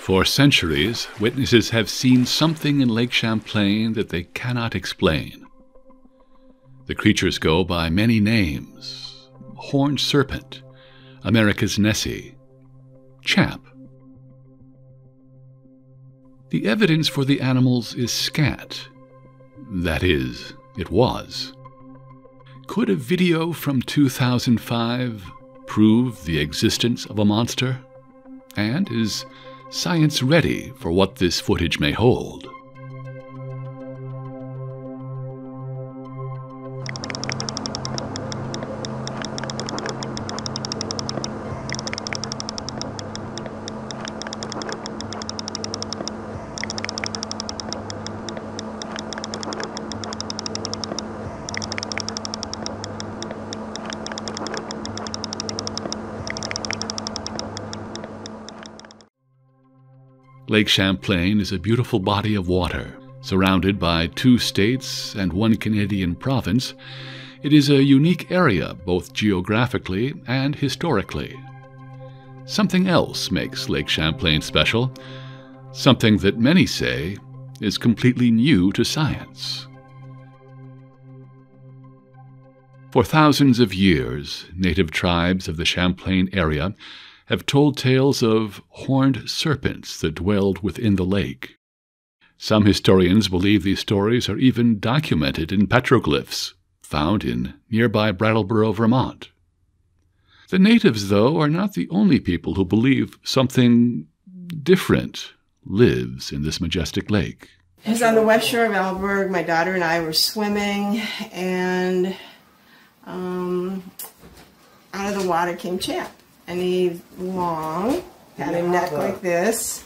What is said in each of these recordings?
For centuries, witnesses have seen something in Lake Champlain that they cannot explain. The creatures go by many names: horned serpent, America's Nessie, Champ. The evidence for the animals is scant. That is, it was. Could a video from 2005 prove the existence of a monster? And is science ready for what this footage may hold? Lake Champlain is a beautiful body of water. Surrounded by 2 states and 1 Canadian province, it is a unique area both geographically and historically. Something else makes Lake Champlain special, something that many say is completely new to science. For thousands of years, native tribes of the Champlain area have told tales of horned serpents that dwelled within the lake. Some historians believe these stories are even documented in petroglyphs found in nearby Brattleboro, Vermont. The natives, though, are not the only people who believe something different lives in this majestic lake. It was on the west shore of Alberg. My daughter and I were swimming, and out of the water came Champ. And he's long, had a neck like this,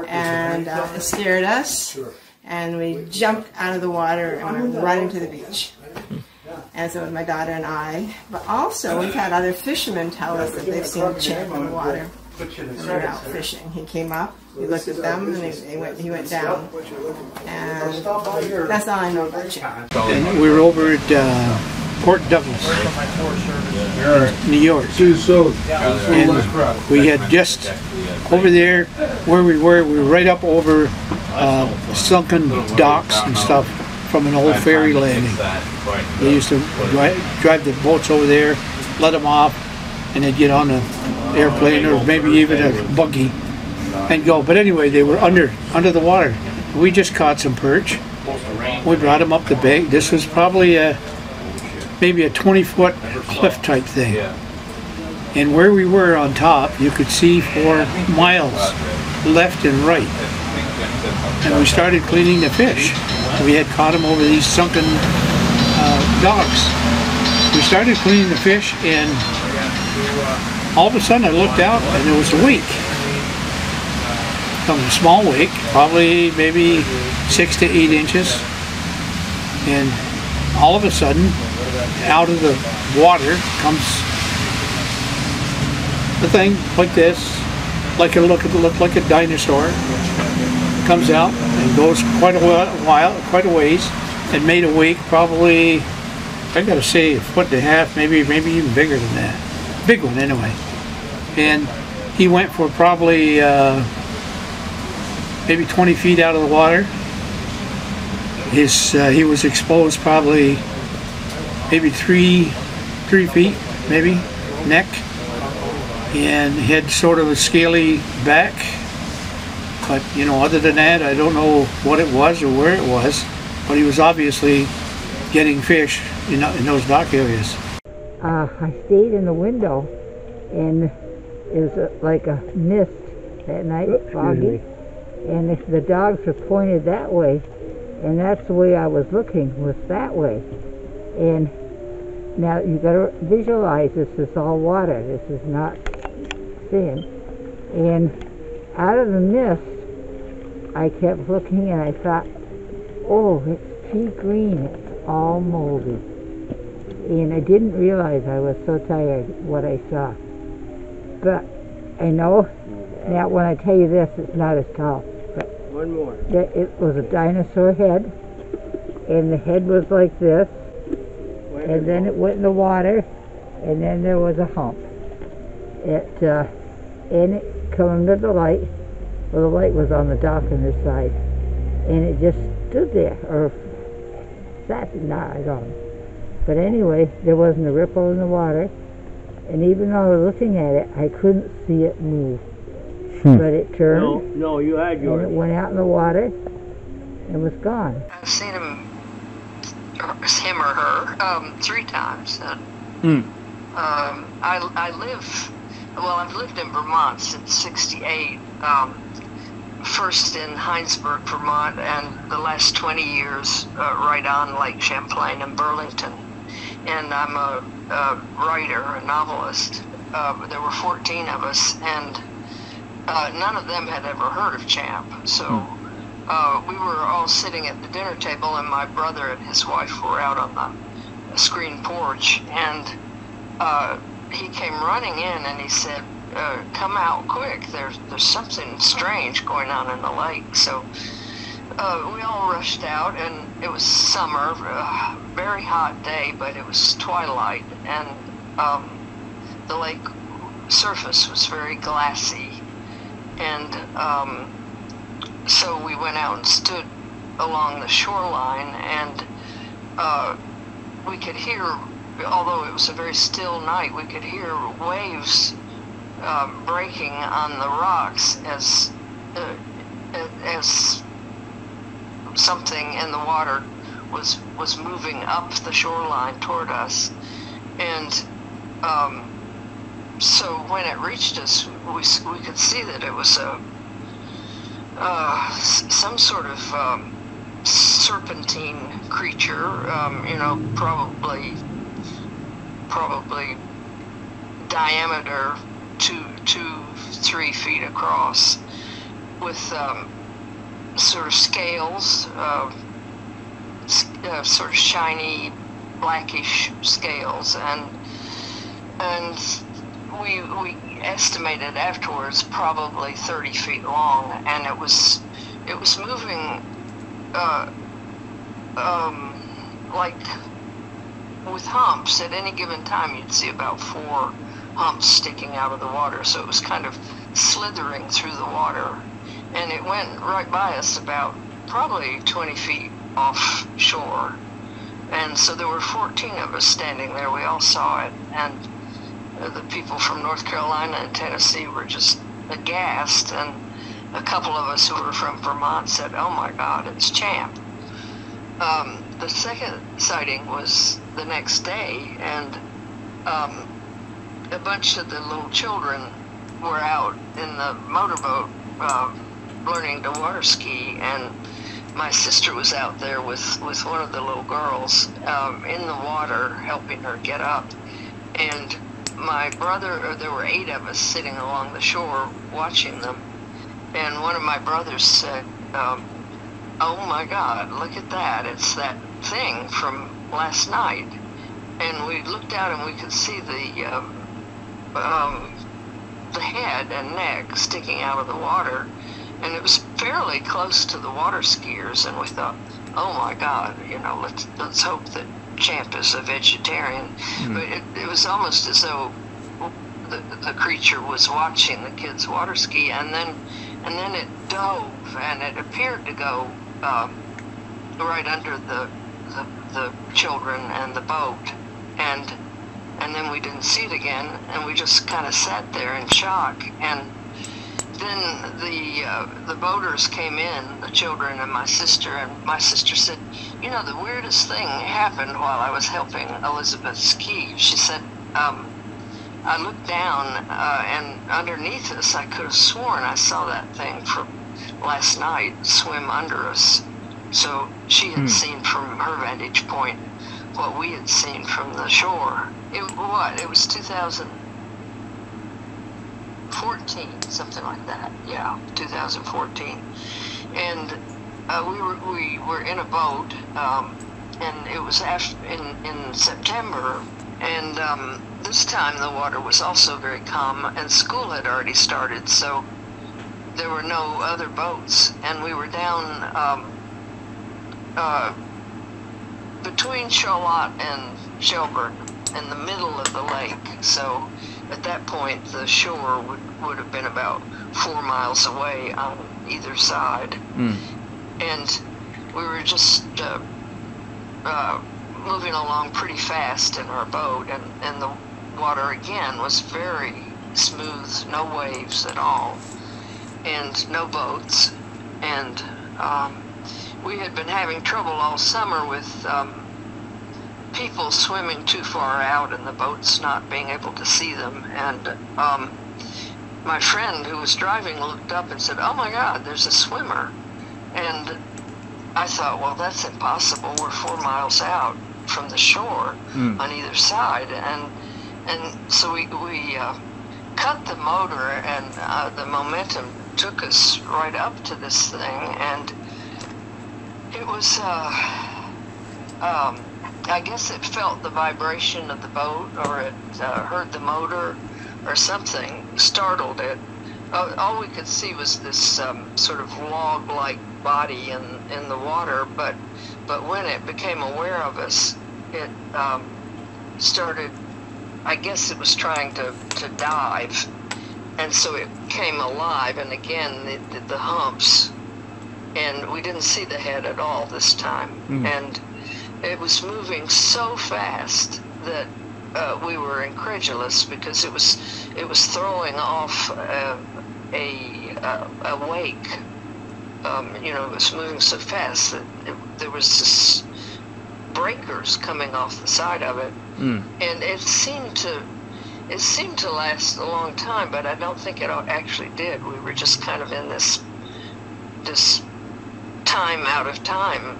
and stared at us, and we jumped out of the water and went running to the beach. And so it was my daughter and I. But also, we've had other fishermen tell us that they've seen Champ in the water when they're out fishing. He came up, he looked at them, and he went down. And that's all I know about Champ. And we were over at Port Douglas, New York, and we had just over there where we were right up over sunken docks and stuff from an old ferry landing. They used to drive the boats over there, let them off, and they'd get on an airplane or maybe even a buggy and go. But anyway, they were under the water. We just caught some perch. We brought them up the bank. This was probably maybe a 20-foot cliff type thing. And where we were on top, you could see for miles left and right. And we started cleaning the fish. We had caught them over these sunken docks. We started cleaning the fish, and all of a sudden I looked out and there was a wake. A small wake, probably maybe 6 to 8 inches. And all of a sudden, out of the water comes the thing like this, like it looked like a dinosaur. Comes out and goes quite a ways, and made a wake probably, I gotta say, 1.5 feet, maybe even bigger than that. Big one anyway. And he went for probably maybe 20 feet out of the water. He was exposed probably maybe 3 feet, maybe, neck, and had sort of a scaly back. But, you know, other than that, I don't know what it was or where it was, but he was obviously getting fish in those dock areas. I stayed in the window, and it was like a mist that night, foggy, and the dogs were pointed that way, and that's the way I was looking, was that way. And now you got to visualize this is all water, this is not sand. And out of the mist, I kept looking and I thought, oh, it's pea green, it's all moldy. And I didn't realize, I was so tired, what I saw. But I know, now when I tell you this, it's not as tall. But one more. It was a dinosaur head, and the head was like this, and then it went in the water, and then there was a hump. And it come under the light, Well, the light was on the dock on this side, and it just stood there, or sat, nah, I don't know. But anyway, there wasn't a ripple in the water, and even though I was looking at it, I couldn't see it move. But it turned, No, you had and it went out in the water, and was gone. I've seen him or her, 3 times. I've lived in Vermont since '68. First in Heinsberg, Vermont, and the last 20 years right on Lake Champlain in Burlington. And I'm a writer, a novelist. There were 14 of us, and none of them had ever heard of Champ. So we were all sitting at the dinner table, and my brother and his wife were out on the screen porch, and he came running in and he said, come out quick, there's something strange going on in the lake. So we all rushed out, and it was summer, very hot day, but it was twilight, and the lake surface was very glassy, and so we went out and stood along the shoreline, and we could hear, although it was a very still night, we could hear waves breaking on the rocks as something in the water was moving up the shoreline toward us. And so when it reached us, we could see that it was some sort of serpentine creature, probably diameter 2-3 feet across, with sort of scales, sort of shiny blackish scales, and we estimated afterwards probably 30 feet long, and it was moving like with humps. At any given time you'd see about 4 humps sticking out of the water, so it was kind of slithering through the water, and it went right by us about probably 20 feet offshore. And so there were 14 of us standing there. We all saw it, and the people from North Carolina and Tennessee were just aghast, and a couple of us who were from Vermont said, "Oh my God, it's Champ." The second sighting was the next day, and a bunch of the little children were out in the motorboat learning to water ski, and my sister was out there with one of the little girls in the water helping her get up. And my brother, there were 8 of us sitting along the shore watching them, and one of my brothers said, "Oh my God, look at that, it's that thing from last night." And we looked out and we could see the head and neck sticking out of the water, and it was fairly close to the water skiers, and we thought, "Oh my God, let's hope that Champ is a vegetarian." But it was almost as though the creature was watching the kids water ski, and then it dove, and it appeared to go right under the children and the boat, and then we didn't see it again, and we just kind of sat there in shock. And then the boaters came in, the children and my sister said, "The weirdest thing happened while I was helping Elizabeth ski." She said, "I looked down, and underneath us, I could have sworn I saw that thing from last night swim under us." So she had seen from her vantage point what we had seen from the shore. It was 2014, something like that. Yeah, 2014. And we were in a boat, and it was in September, and this time the water was also very calm, and school had already started, so there were no other boats, and we were down between Charlotte and Shelburne, in the middle of the lake. So at that point, the shore would have been about 4 miles away on either side. And we were just moving along pretty fast in our boat, and the water again was very smooth, no waves at all, and no boats. And we had been having trouble all summer with people swimming too far out and the boats not being able to see them. And my friend who was driving looked up and said, "Oh my God, there's a swimmer." And I thought, well, that's impossible. We're 4 miles out from the shore on either side. And so we cut the motor, and the momentum took us right up to this thing. And it was, I guess it felt the vibration of the boat, or it heard the motor or something, startled it. All we could see was this sort of log-like body in the water, but when it became aware of us, it started, I guess it was trying to dive, and so it came alive, and again the humps, and we didn't see the head at all this time. And it was moving so fast that we were incredulous, because it was throwing off a wake. You know, it was moving so fast that there was this breakers coming off the side of it, and it seemed to last a long time, but I don't think it actually did. We were just kind of in this time out of time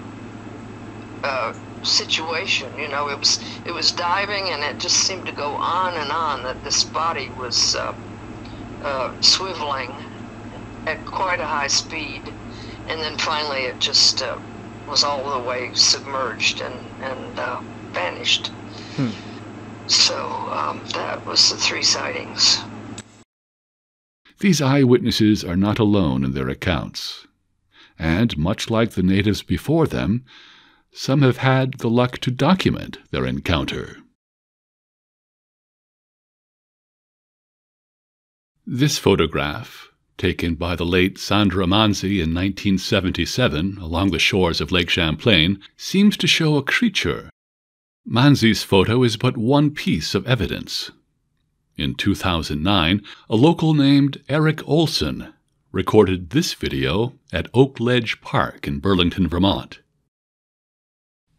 situation. You know, it was diving, and it just seemed to go on and on, that this body was swiveling at quite a high speed, and then finally it just was all the way submerged and vanished. So that was the 3 sightings. These eyewitnesses are not alone in their accounts, and much like the natives before them, some have had the luck to document their encounter. This photograph, taken by the late Sandra Manzi in 1977 along the shores of Lake Champlain, seems to show a creature. Manzi's photo is but one piece of evidence. In 2009, a local named Eric Olson recorded this video at Oak Ledge Park in Burlington, Vermont.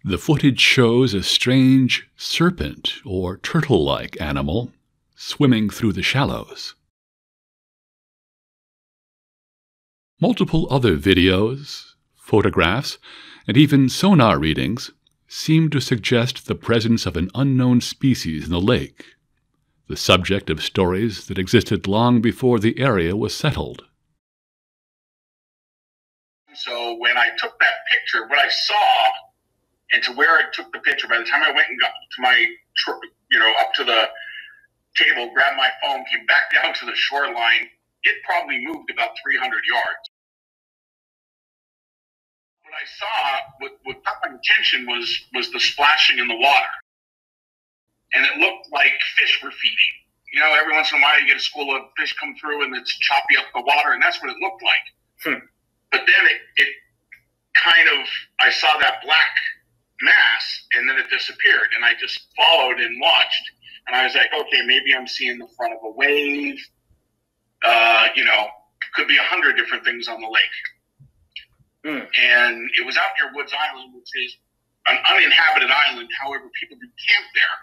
The footage shows a strange serpent or turtle-like animal swimming through the shallows. Multiple other videos, photographs, and even sonar readings seem to suggest the presence of an unknown species in the lake, the subject of stories that existed long before the area was settled. So when I took that picture, what I saw, and to where I took the picture, by the time I went and got to my, up to the table, grabbed my phone, came back down to the shoreline, it probably moved about 300 yards. What I saw, what caught my attention was the splashing in the water. And it looked like fish were feeding. You know, every once in a while you get a school of fish come through and it's choppy up the water, and that's what it looked like. But then it kind of, I saw that black mass, and then it disappeared, and I just followed and watched, and I was like, okay, maybe I'm seeing the front of a wave. Could be 100 different things on the lake. And it was out near Woods Island, which is an uninhabited island. However, people do camp there.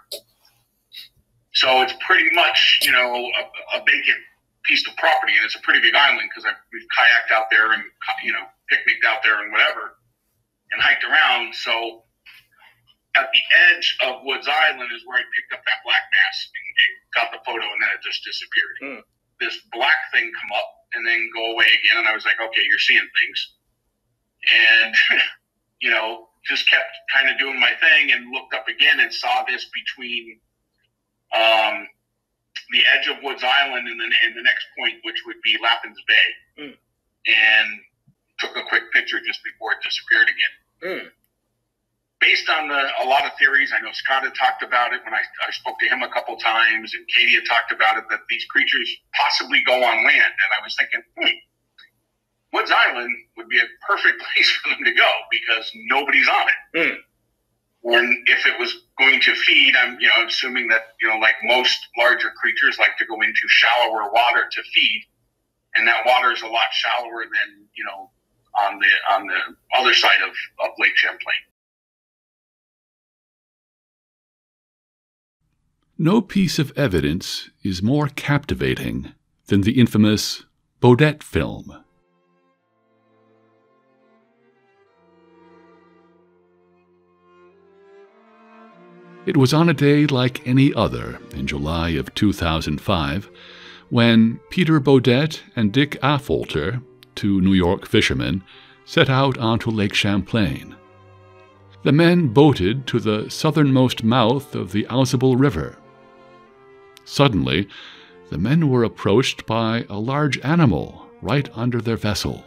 So it's pretty much, a vacant piece of property, and it's a pretty big island because we've kayaked out there and, picnicked out there and whatever, and hiked around. So at the edge of Woods Island is where I picked up that black mass and got the photo, and then it just disappeared. This black thing come up and then go away again, and I was like, okay, you're seeing things. And, just kept kind of doing my thing and looked up again and saw this between the edge of Woods Island and the next point, which would be Lappin's Bay. And took a quick picture just before it disappeared again. based on a lot of theories, I know Scott had talked about it when I spoke to him a couple times, and Katie had talked about it, that these creatures possibly go on land. And I was thinking, Woods Island would be a perfect place for them to go because nobody's on it. And if it was going to feed, I'm assuming that, like most larger creatures like to go into shallower water to feed. And that water is a lot shallower than, on the other side of Lake Champlain. No piece of evidence is more captivating than the infamous Bodette film. It was on a day like any other in July of 2005 when Peter Bodette and Dick Affolter, two New York fishermen, set out onto Lake Champlain. The men boated to the southernmost mouth of the Ausable River. Suddenly, the men were approached by a large animal right under their vessel.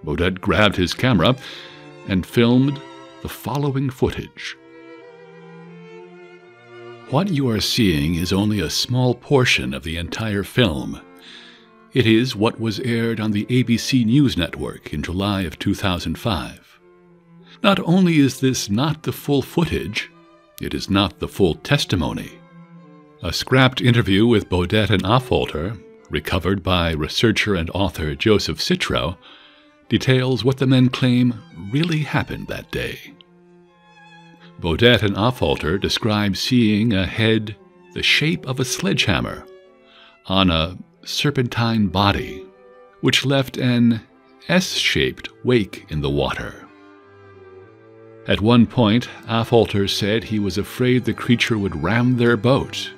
Bodette grabbed his camera and filmed the following footage. What you are seeing is only a small portion of the entire film. It is what was aired on the ABC News Network in July of 2005. Not only is this not the full footage, it is not the full testimony. A scrapped interview with Bodette and Affolter, recovered by researcher and author Joseph Citro, details what the men claim really happened that day. Bodette and Affolter describe seeing a head the shape of a sledgehammer on a serpentine body, which left an S-shaped wake in the water. At one point, Affolter said he was afraid the creature would ram their boat.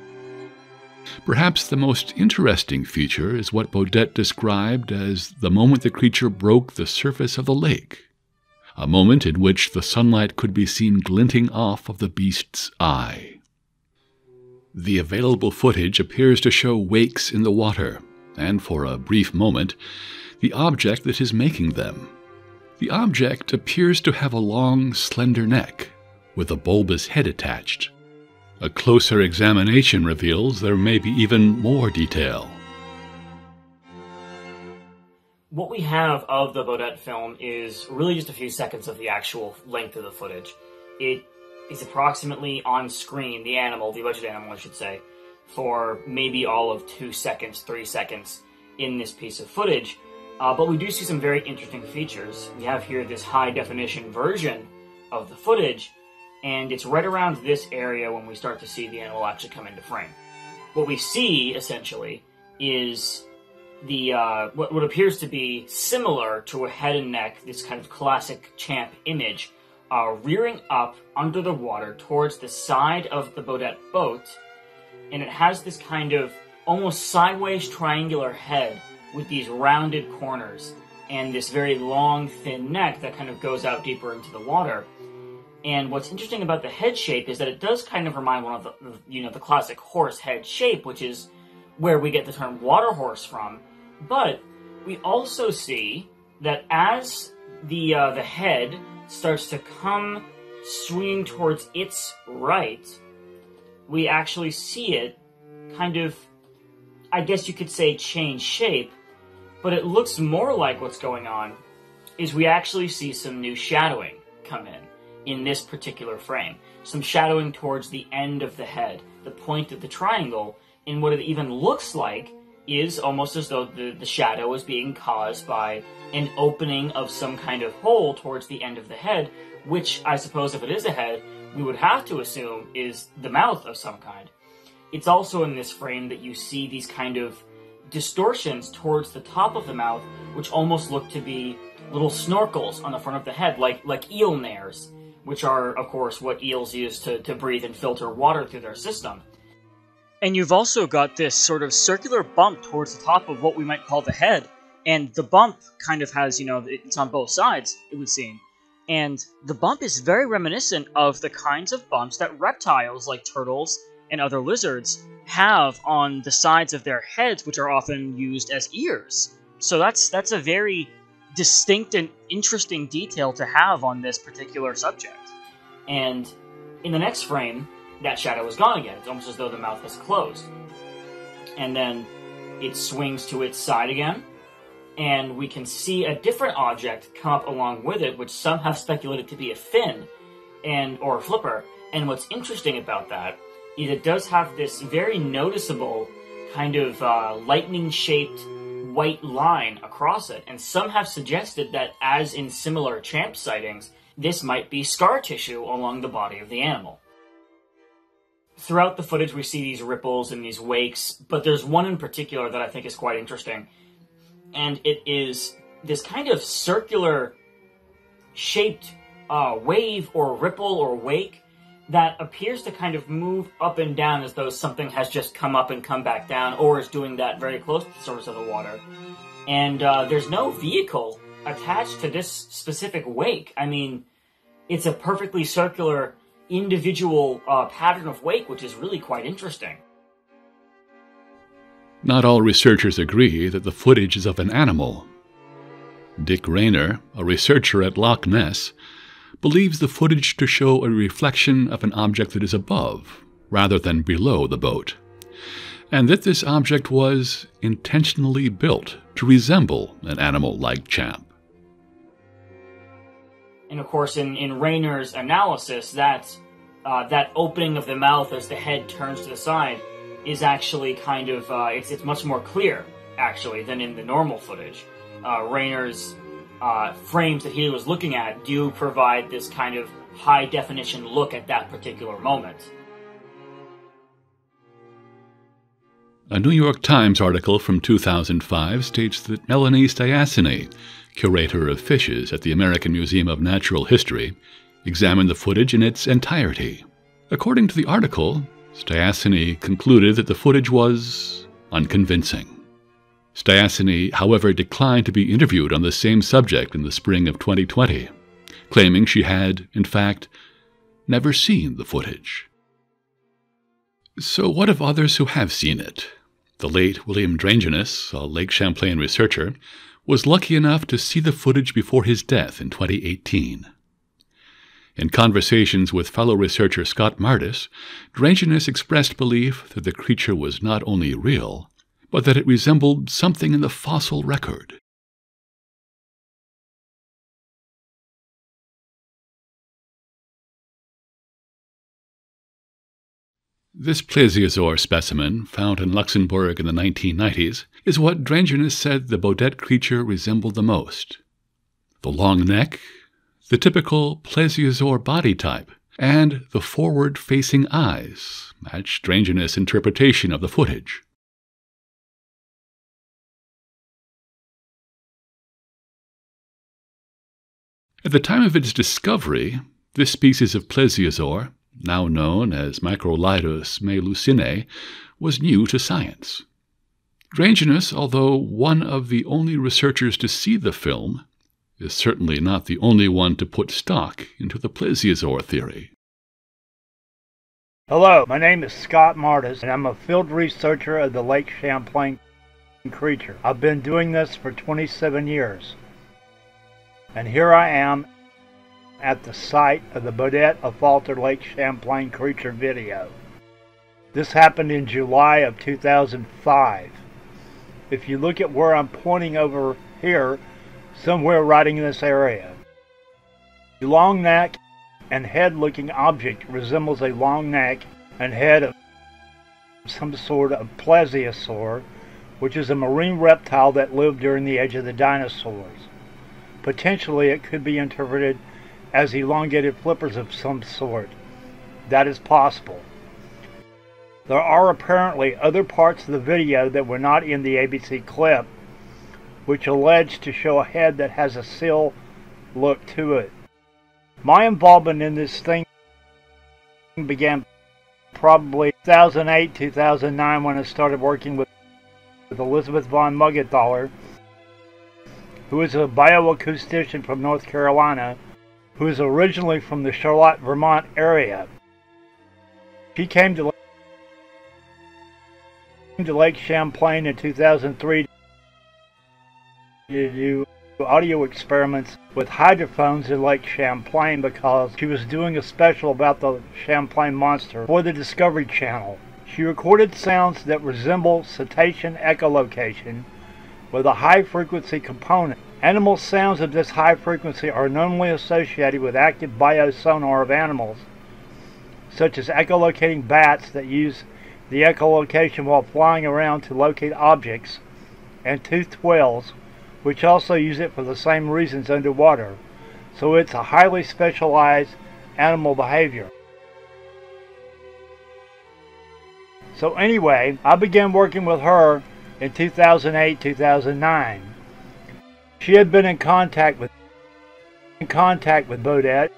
Perhaps the most interesting feature is what Bodette described as the moment the creature broke the surface of the lake, a moment in which the sunlight could be seen glinting off of the beast's eye. The available footage appears to show wakes in the water, and for a brief moment, the object that is making them. The object appears to have a long, slender neck, with a bulbous head attached. A closer examination reveals there may be even more detail. What we have of the Bodette film is really just a few seconds of the actual length of the footage. It is approximately on screen, the alleged animal, I should say, for maybe all of 2 seconds, 3 seconds in this piece of footage. But we do see some very interesting features. We have here this high-definition version of the footage, and it's right around this area when we start to see the animal actually come into frame. What we see, essentially, is the what appears to be similar to a head and neck, this kind of classic champ image, rearing up under the water towards the side of the Bodette boat, and it has this kind of almost sideways triangular head with these rounded corners and this very long, thin neck that kind of goes out deeper into the water. And what's interesting about the head shape is that it does kind of remind one of the classic horse head shape, which is where we get the term water horse from. But we also see that as the head starts to come swinging towards its right, we actually see it kind of, I guess you could say, change shape, but it looks more like what's going on is we actually see some new shadowing come in this particular frame. Some shadowing towards the end of the head, the point of the triangle, and what it even looks like is almost as though the shadow is being caused by an opening of some kind of hole towards the end of the head, which I suppose if it is a head, we would have to assume is the mouth of some kind. It's also in this frame that you see these kind of distortions towards the top of the mouth, which almost look to be little snorkels on the front of the head, like eel nares, which are, of course, what eels use to breathe and filter water through their system. And you've also got this sort of circular bump towards the top of what we might call the head, and the bump kind of has, it's on both sides, it would seem. And the bump is very reminiscent of the kinds of bumps that reptiles like turtles and other lizards have on the sides of their heads, which are often used as ears. So that's a very distinct and interesting detail to have on this particular subject. And in the next frame, that shadow is gone again. It's almost as though the mouth has closed. And then it swings to its side again, and we can see a different object come up along with it, which some have speculated to be a fin or a flipper. And what's interesting about that is it does have this very noticeable kind of lightning-shaped white line across it. And some have suggested that, as in similar champ sightings, this might be scar tissue along the body of the animal. Throughout the footage, we see these ripples and these wakes, but there's one in particular that I think is quite interesting. And it is this kind of circular shaped wave or ripple or wake that appears to kind of move up and down as though something has just come up and come back down, or is doing that very close to the surface of the water. And there's no vehicle attached to this specific wake. I mean, it's a perfectly circular individual pattern of wake, which is really quite interesting. Not all researchers agree that the footage is of an animal. Dick Rayner, a researcher at Loch Ness, believes the footage to show a reflection of an object that is above, rather than below the boat, and that this object was intentionally built to resemble an animal like Champ. And of course, in Rayner's analysis, that opening of the mouth as the head turns to the side is actually kind of, it's much more clear, actually, than in the normal footage. Rayner's frames that he was looking at do provide this kind of high-definition look at that particular moment. A New York Times article from 2005 states that Melanie Stiassny, curator of fishes at the American Museum of Natural History, examined the footage in its entirety. According to the article, Stiassny concluded that the footage was unconvincing. Stiassny, however, declined to be interviewed on the same subject in the spring of 2020, claiming she had, in fact, never seen the footage. So what of others who have seen it? The late William Drangeness, a Lake Champlain researcher, was lucky enough to see the footage before his death in 2018. In conversations with fellow researcher Scott Martis, Drangeness expressed belief that the creature was not only real, but that it resembled something in the fossil record. This plesiosaur specimen, found in Luxembourg in the 1990s, is what Drangeness said the Bodette creature resembled the most. The long neck, the typical plesiosaur body type, and the forward-facing eyes match Drangeness' interpretation of the footage. At the time of its discovery, this species of plesiosaur, now known as Macrolidus melusinae, was new to science. Drangeness, although one of the only researchers to see the film, is certainly not the only one to put stock into the plesiosaur theory. Hello, my name is Scott Martis, and I'm a field researcher of the Lake Champlain creature. I've been doing this for 27 years. And here I am at the site of the Bodette Affolter Lake Champlain creature video. This happened in July of 2005. If you look at where I'm pointing over here, somewhere right in this area, the long neck and head looking object resembles a long neck and head of some sort of plesiosaur, which is a marine reptile that lived during the age of the dinosaurs. Potentially it could be interpreted as elongated flippers of some sort. That is possible. There are apparently other parts of the video that were not in the ABC clip, which allege to show a head that has a seal look to it. My involvement in this thing began probably 2008-2009 when I started working with Elizabeth von Muggenthaler, who is a bioacoustician from North Carolina, who is originally from the Charlotte, Vermont area. She came to Lake Champlain in 2003 to do audio experiments with hydrophones in Lake Champlain because she was doing a special about the Champlain monster for the Discovery Channel. She recorded sounds that resemble cetacean echolocation with a high-frequency component. Animal sounds of this high frequency are normally associated with active biosonar of animals, such as echolocating bats that use the echolocation while flying around to locate objects, and toothed whales, which also use it for the same reasons underwater. So it's a highly specialized animal behavior. So anyway, I began working with her in 2008-2009. She had been in contact with Bodette,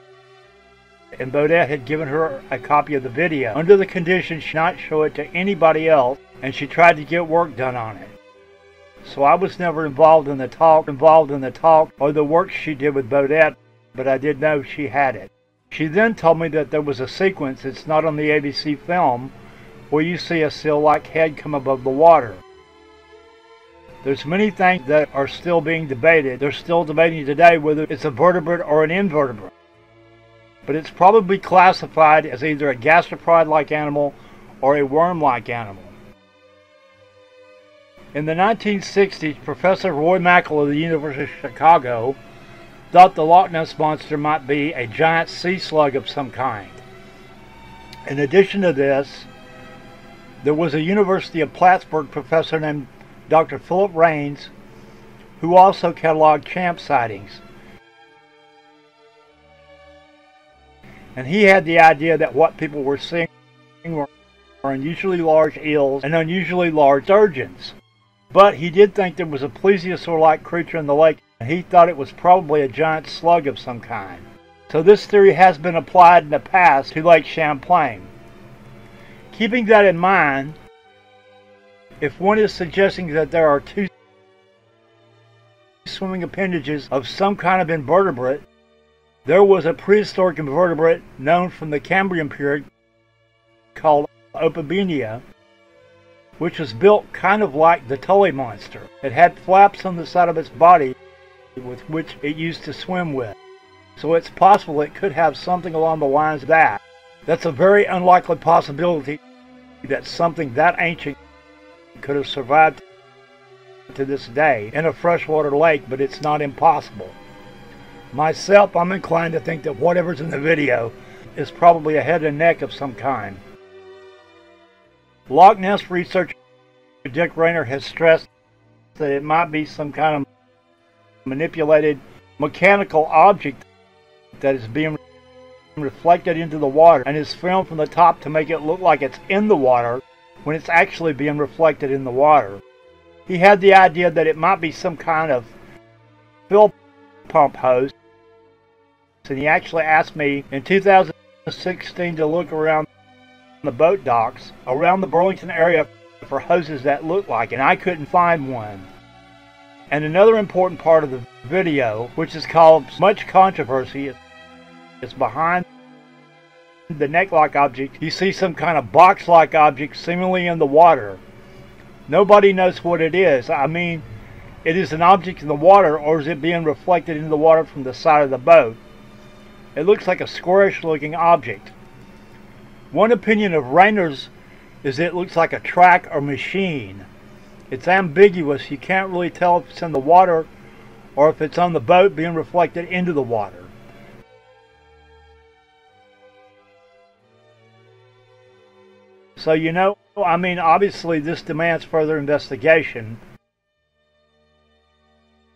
and Bodette had given her a copy of the video under the condition she not show it to anybody else, and she tried to get work done on it. So I was never involved in the talk or the work she did with Bodette, but I did know she had it. She then told me that there was a sequence, it's not on the ABC film, where you see a seal-like head come above the water. There's many things that are still being debated. They're still debating today whether it's a vertebrate or an invertebrate. But it's probably classified as either a gastropod-like animal or a worm-like animal. In the 1960s, Professor Roy Mackal of the University of Chicago thought the Loch Ness Monster might be a giant sea slug of some kind. In addition to this, there was a University of Plattsburgh professor named Dr. Philip Raines, who also cataloged champ sightings. And he had the idea that what people were seeing were unusually large eels and unusually large sturgeons. But he did think there was a plesiosaur-like creature in the lake, and he thought it was probably a giant slug of some kind. So this theory has been applied in the past to Lake Champlain. Keeping that in mind, if one is suggesting that there are two swimming appendages of some kind of invertebrate, there was a prehistoric invertebrate known from the Cambrian period called Opibenia, which was built kind of like the Tully monster. It had flaps on the side of its body with which it used to swim with. So it's possible it could have something along the lines of that. That's a very unlikely possibility that something that ancient could have survived to this day in a freshwater lake, but it's not impossible. Myself, I'm inclined to think that whatever's in the video is probably a head and neck of some kind. Loch Ness researcher Dick Rayner has stressed that it might be some kind of manipulated mechanical object that is being reflected into the water and is filmed from the top to make it look like it's in the water when it's actually being reflected in the water. He had the idea that it might be some kind of fill pump hose, and he actually asked me in 2016 to look around the boat docks around the Burlington area for hoses that looked like it, and I couldn't find one. And another important part of the video, which is called Much Controversy, is behind the neck-like object. You see some kind of box-like object seemingly in the water. Nobody knows what it is. I mean, it is an object in the water, or is it being reflected in the water from the side of the boat? It looks like a squarish-looking object. One opinion of Rayner's is it looks like a track or machine. It's ambiguous. You can't really tell if it's in the water or if it's on the boat being reflected into the water. So, you know, I mean, obviously this demands further investigation.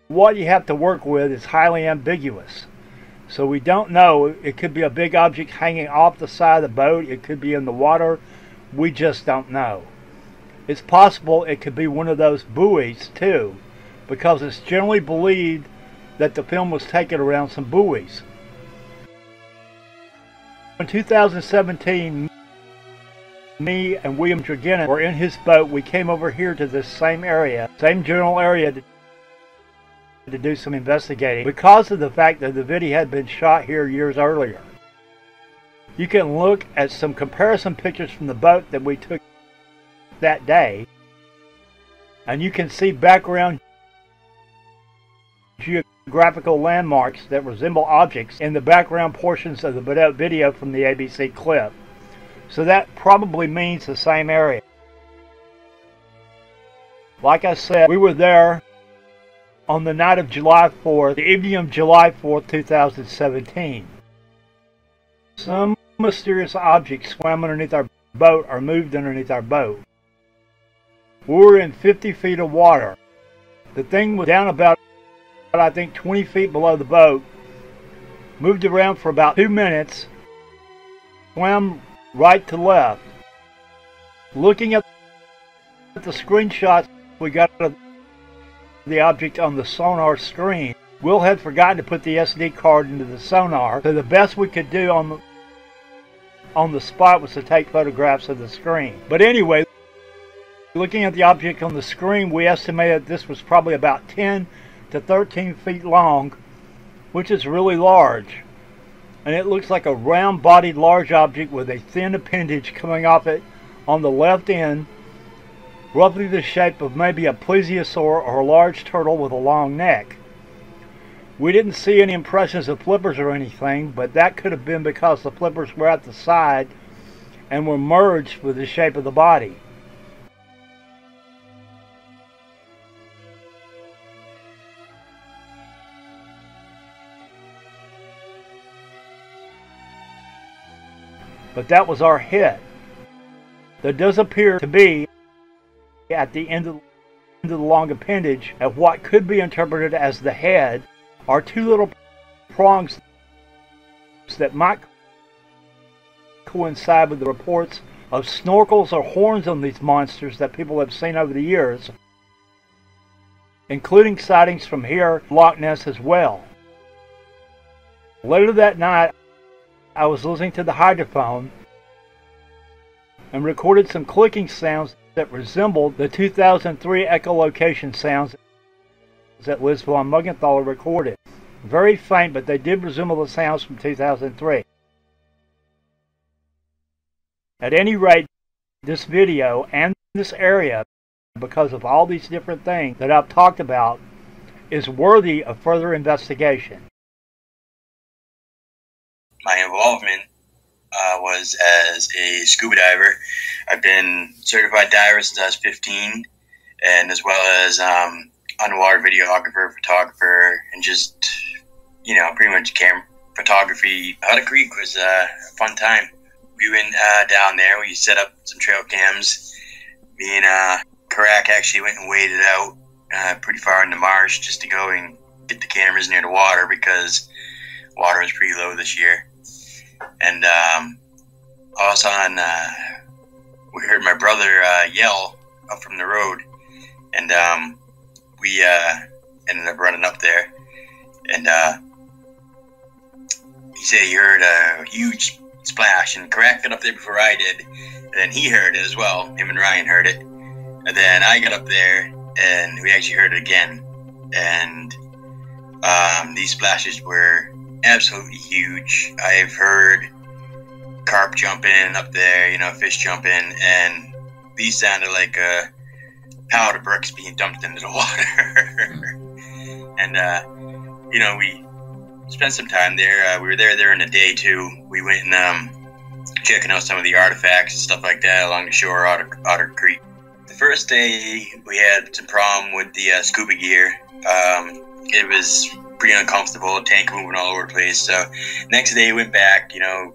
What you have to work with is highly ambiguous. So we don't know. It could be a big object hanging off the side of the boat. It could be in the water. We just don't know. It's possible it could be one of those buoys too, because it's generally believed that the film was taken around some buoys. In 2017, me and William Dragenin were in his boat. We came over here to this same area, same general area, to do some investigating because of the fact that the video had been shot here years earlier. You can look at some comparison pictures from the boat that we took that day, and you can see background geography graphical landmarks that resemble objects in the background portions of the Bodette video from the ABC clip. So that probably means the same area. Like I said, we were there on the night of July 4th, the evening of July 4th, 2017. Some mysterious object swam underneath our boat or moved underneath our boat. We were in 50 feet of water. The thing was down about, I think, 20 feet below the boat, moved around for about 2 minutes, swam right to left. Looking at the screenshots we got of the object on the sonar screen, Will had forgotten to put the SD card into the sonar, so the best we could do on the spot was to take photographs of the screen. But anyway, looking at the object on the screen, we estimated this was probably about 10 to 13 feet long, which is really large. And it looks like a round-bodied large object with a thin appendage coming off it on the left end, roughly the shape of maybe a plesiosaur or a large turtle with a long neck. We didn't see any impressions of flippers or anything, but that could have been because the flippers were at the side and were merged with the shape of the body. But that was our hit. There does appear to be, at the end of the long appendage, of what could be interpreted as the head, are two little prongs that might coincide with the reports of snorkels or horns on these monsters that people have seen over the years, including sightings from here, Loch Ness as well. Later that night, I was listening to the hydrophone and recorded some clicking sounds that resembled the 2003 echolocation sounds that Liz von Muggenthaler recorded. Very faint, but they did resemble the sounds from 2003. At any rate, this video and this area, because of all these different things that I've talked about, is worthy of further investigation. My involvement was as a scuba diver. I've been certified diver since I was 15, and as well as underwater videographer, photographer, and just, you know, pretty much camera photography. Aquatic Creek was a fun time. We went down there, we set up some trail cams. Me and Karak actually went and waded out pretty far in the marsh just to go and get the cameras near the water because water was pretty low this year. And all of a sudden, we heard my brother yell up from the road, and we ended up running up there, and he said he heard a huge splash, and Karak got up there before I did, and then he heard it as well. Him and Ryan heard it, and then I got up there, and we actually heard it again, and these splashes were absolutely huge. I've heard carp jumping up there, you know, fish jumping, and these sounded like a pile of bricks being dumped into the water. And you know, we spent some time there. We were there in a day too. We went and checking out some of the artifacts and stuff like that along the shore of Otter Creek. The first day we had some problem with the scuba gear. It was pretty uncomfortable, tank moving all over the place. So next day we went back, you know,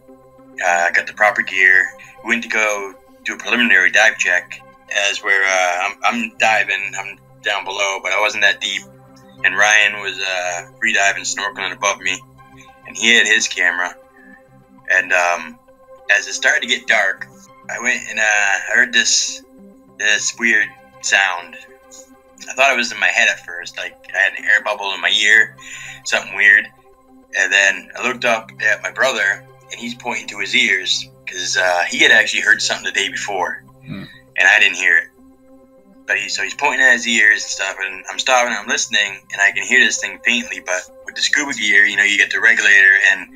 got the proper gear. We went to go do a preliminary dive check as where I'm diving, I'm down below, but I wasn't that deep. And Ryan was free diving, snorkeling above me, and he had his camera. And as it started to get dark, I went and I heard this weird sound. I thought it was in my head at first, like I had an air bubble in my ear, something weird. And then I looked up at my brother, and he's pointing to his ears, because he had actually heard something the day before, and I didn't hear it. But so he's pointing at his ears and stuff, and I'm stopping and I'm listening, and I can hear this thing faintly, but with the scuba gear, you know, you get the regulator and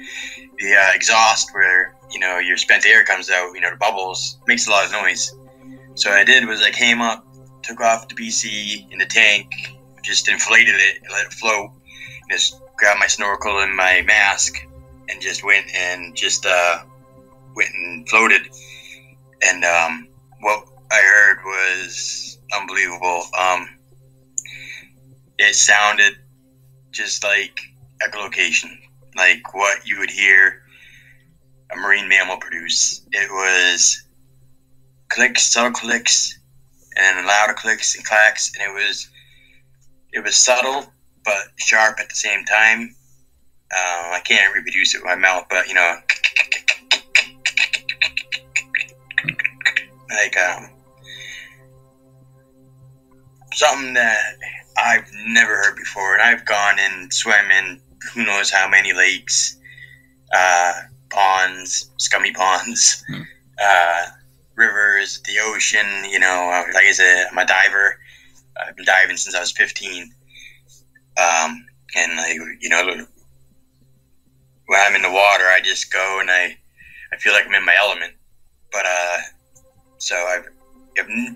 the exhaust where, you know, your spent air comes out, you know, the bubbles, makes a lot of noise. So what I did was I came up, took off the BC in the tank, just inflated it, and let it float, just grabbed my snorkel and my mask and just went and floated. And what I heard was unbelievable. It sounded just like echolocation, like what you would hear a marine mammal produce. It was clicks, subtle clicks, and louder clicks and clacks, and it was subtle but sharp at the same time. I can't reproduce it with my mouth, but you know, like something that I've never heard before. And I've gone and swam in who knows how many lakes, ponds, scummy ponds, rivers, the ocean. You know, like I said, I'm a diver. I've been diving since I was 15. And like, you know, when I'm in the water, I just go and I feel like I'm in my element. But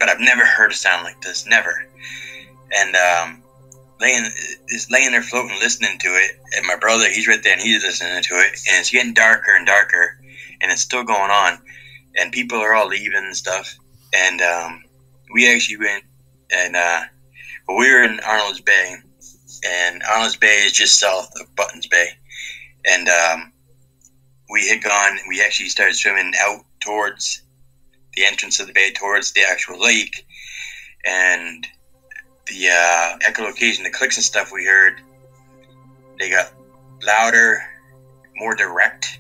I've never heard a sound like this, never. And laying there floating, listening to it. And my brother, he's right there, and he's listening to it. And it's getting darker and darker, and it's still going on. And people are all leaving and stuff. And we actually went and we were in Arnold's Bay, and Arnold's Bay is just south of Buttons Bay. And we had gone. We actually started swimming out towards the entrance of the bay, towards the actual lake, and the echolocation, the clicks and stuff we heard, they got louder, more direct,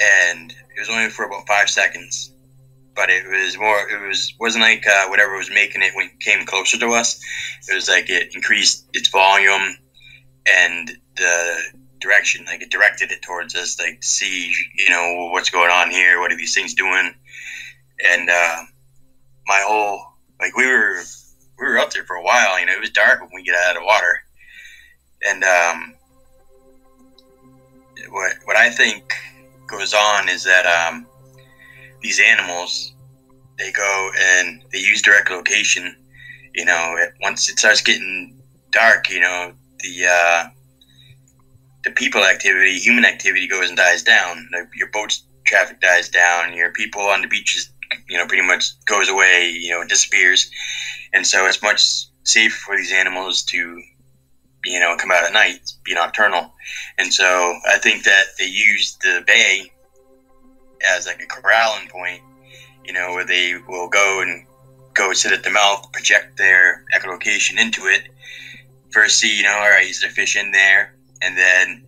and it was only for about 5 seconds. But it wasn't like whatever was making it when it came closer to us. It was like it increased its volume and the direction, like it directed it towards us, like to see, you know, what's going on here, what are these things doing. And my whole, like we were up there for a while, you know, it was dark when we get out of the water. And what I think goes on is that these animals, they go and they use their echolocation, you know, once it starts getting dark, you know, the people activity, human activity goes and dies down. Like your boat traffic dies down, your people on the beaches, you know, pretty much goes away, you know, disappears. And so it's much safer for these animals to, you know, come out at night, be nocturnal. And so I think that they use the bay as like a corralling point, you know, where they will go sit at the mouth, project their echolocation into it, first see, you know, all right, is there fish in there, and then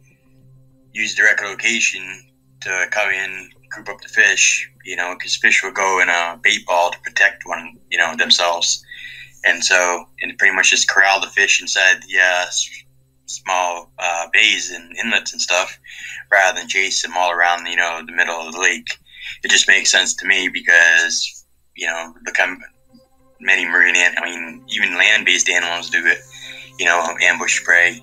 use their echolocation to come in, group up the fish, you know, because fish will go in a bait ball to protect one, you know, themselves. And so, and pretty much just corral the fish inside the small bays and inlets and stuff, rather than chase them all around, you know, the middle of the lake. It just makes sense to me because, you know, look how many marine, even land-based animals do it. You know, ambush prey,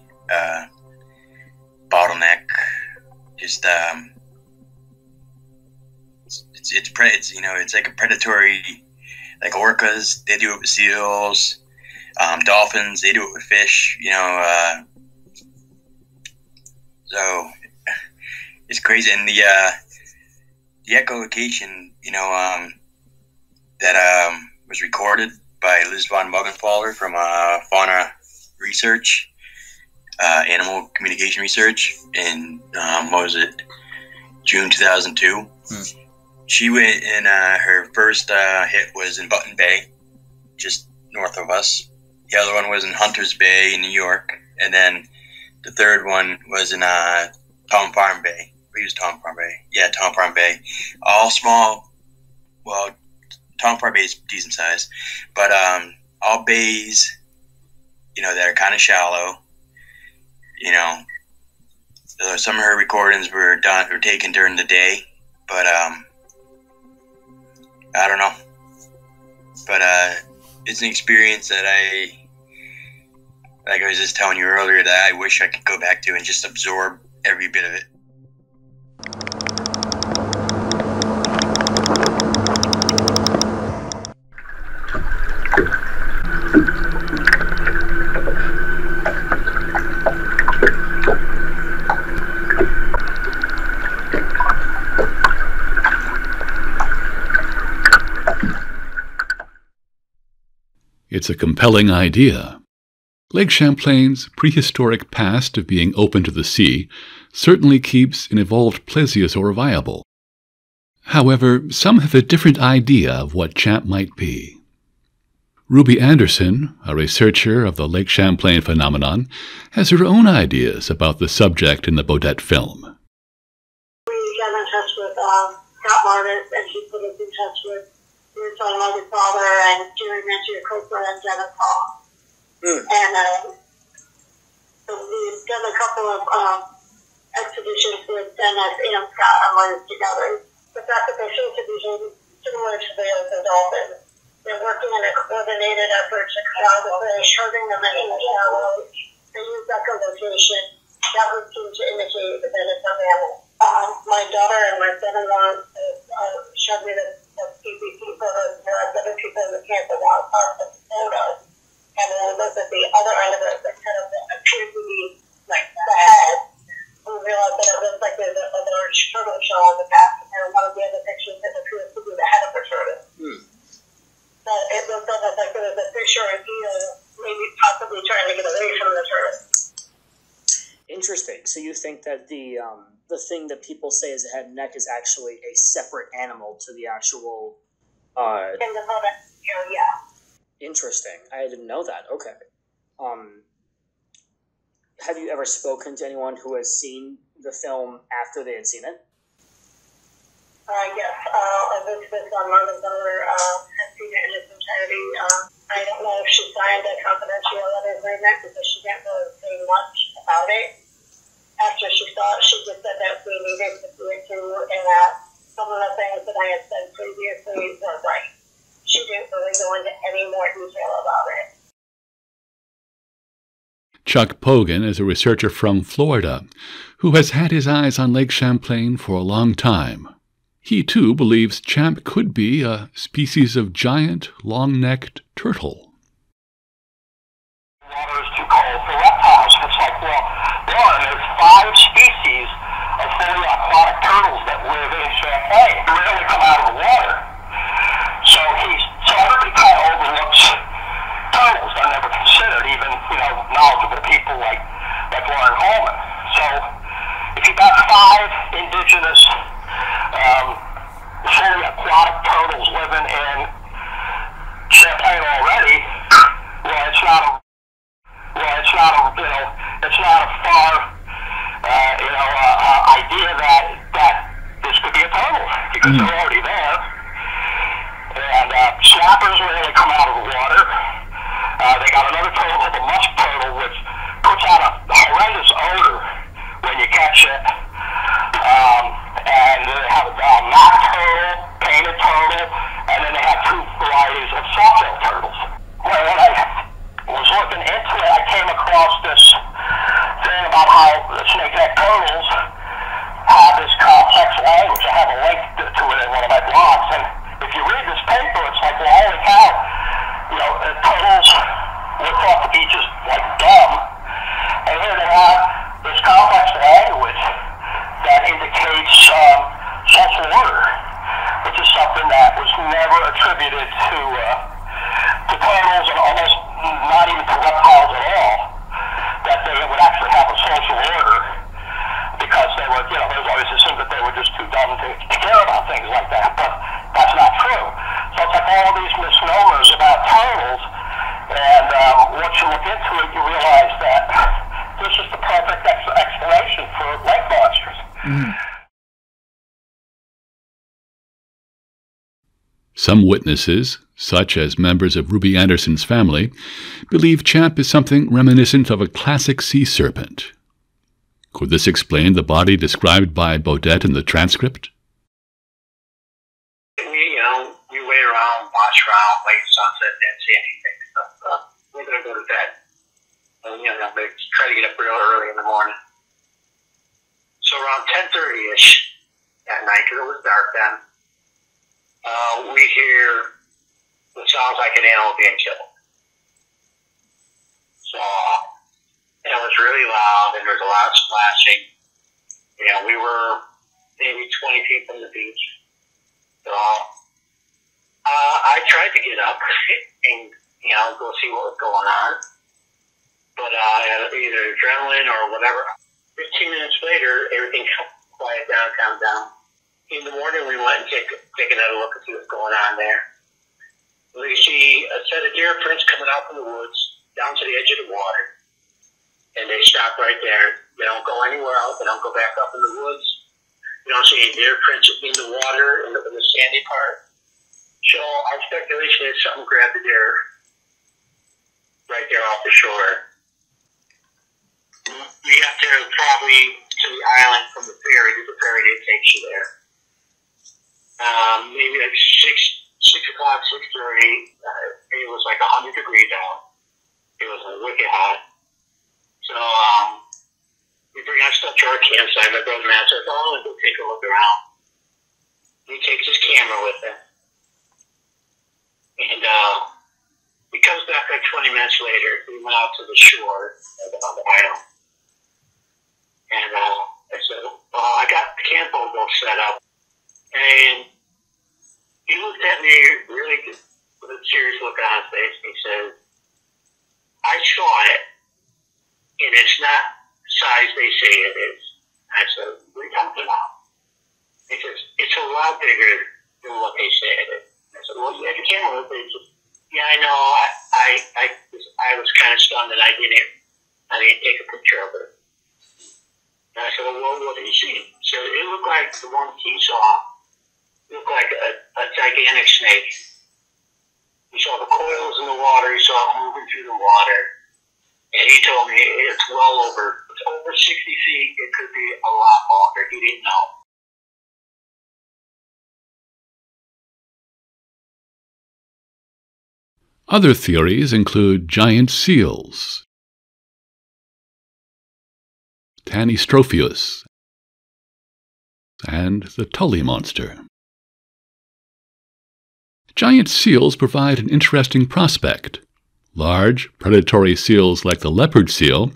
bottleneck, just it's you know, it's like a predatory, like orcas, they do it with seals, dolphins, they do it with fish, you know, so it's crazy. And the echolocation, you know, that was recorded by Liz von Muggenthaler from Fauna Research, Animal Communication Research, in what was it, June 2002. She went and her first hit was in Button Bay, just north of us. The other one was in Hunters Bay in New York, and then the third one was in Tom Farm Bay. We used Tom Farm Bay. Yeah, Tom Farm Bay. All small. Well, Tom Farm Bay is decent size, but all bays, you know, that are kind of shallow. You know, some of her recordings were taken during the day, but I don't know. But it's an experience that like I was just telling you earlier, that I wish I could go back to and just absorb every bit of it. It's a compelling idea. Lake Champlain's prehistoric past of being open to the sea certainly keeps an evolved plesiosaur viable. However, some have a different idea of what Champ might be. Ruby Anderson, a researcher of the Lake Champlain phenomenon, has her own ideas about the subject in the Bodette film. We got in touch with Scott Martis, and he put us in touch with your father and Jerry Manchia Cooper and Dennis Hall. And so we've done a couple of expeditions with Dennis and Scott and Martis together. The fact that they seem to be similar to bears and dolphins. They're working in a coordinated effort to cut out the fish, hurting them in the shallows. They use echolocation. That would seem to indicate that it's a mammal. My daughter and my son-in-law showed me the PVC photos where other people in the camp that want parts of the photos. And then I looked at the other end of it that kind of appeared to be like the head. We realized that it looks like there's a large turtle shell on the back. And one of the other pictures that appears to be the head of the turtle. But it looked almost like there was a fish or a eel, maybe possibly trying to get away from the turtle. Interesting. So you think that the thing that people say is a head and neck is actually a separate animal to the actual... In the Bodette area, yeah. Interesting. I didn't know that. Okay. Have you ever spoken to anyone who has seen the film after they had seen it? Yes. Elizabeth Martin's daughter has seen it in its entirety. I don't know if she signed a confidentiality agreement because she didn't really say much about it. After she saw it, she just said that we needed to see it too, and that some of the things that I had said previously were right. She didn't really go into any more detail about it. Chuck Pogan is a researcher from Florida who has had his eyes on Lake Champlain for a long time. He, too, believes Champ could be a species of giant, long-necked turtle. The water is too cold for reptiles. It's like, well, there's 5 species of fully aquatic turtles that live in Champlain. They rarely come out of the water. So everybody kind of overlooks turtles. They're never considered, even, knowledgeable people like Lauren Holman. So if you've got 5 indigenous fully aquatic turtles living in Champlain already, it's not a far idea that this could be a turtle because they're already there. And snappers rarely come out of the water. They got another turtle called the musk turtle, which puts out a horrendous odor when you catch it. And they have a mock turtle, painted turtle, and then they have 2 varieties of soft-tailed turtles. Well, when I was looking into it, I came across this thing about how the snakeneck turtles have this complex language. I have a link to it in one of my blogs, and if you read this paper, it's like, well, holy cow, turtles were thought to be just like dumb, and here they have this complex language that indicates social order, which is something that was never attributed to turtles and almost not even to reptiles at all, that they would actually have a social order because they were, there's always assumed that they were just too dumb to care about things like that, but that's not true. So it's like all these misnomers about turtles, and once you look into it, you realize that this is the perfect explanation for lake monsters. Some witnesses, such as members of Ruby Anderson's family, believe Champ is something reminiscent of a classic sea serpent. Could this explain the body described by Bodette in the transcript? We wait around, watch around, wait for sunset, didn't see anything. So we're going to go to bed. And, they try to get up real early in the morning. So around 10:30-ish at night, because it was dark then, we hear what sounds like an animal being killed. So, it was really loud, and there was a lot of splashing. We were maybe 20 feet from the beach. So, I tried to get up and go see what was going on. But either adrenaline or whatever. 15 minutes later, everything quiet down, calmed down. In the morning, we went and take another look and see what's going on there. We see a set of deer prints coming out from the woods down to the edge of the water. And they stop right there. They don't go anywhere else. They don't go back up in the woods. You don't see any deer prints in the water, in the sandy part. So our speculation is something grabbed the deer right there off the shore. We got there probably to the island from the ferry. The ferry did take you there. Maybe like 6 o'clock, 6:30. It was like 100 degrees out. It was wicked hot. So we bring our stuff to our campsite. My brother Matt says, "Oh, let's go take a look around." He takes his camera with him, and he comes back like 20 minutes later. We went out to the shore on the island, and I said, "I got the camp all set up," and he looked at me really with a serious look on his face, and he says, "I saw it, and it's not size they say it is." I said, "What are you talking about?" He says, "It's a lot bigger than what they say it is." I said, "Well, you have your camera with it." He said, "Yeah, I know. I was kind of stunned that I didn't take a picture of it." And I said, "Well, what did you see?" So it looked like the one he saw. It looked like a gigantic snake. He saw the coils in the water. He saw it moving through the water. And he told me it's over 60 feet. It could be a lot longer. He didn't know. Other theories include giant seals, Tanystropheus, and the Tully monster. Giant seals provide an interesting prospect. Large, predatory seals like the leopard seal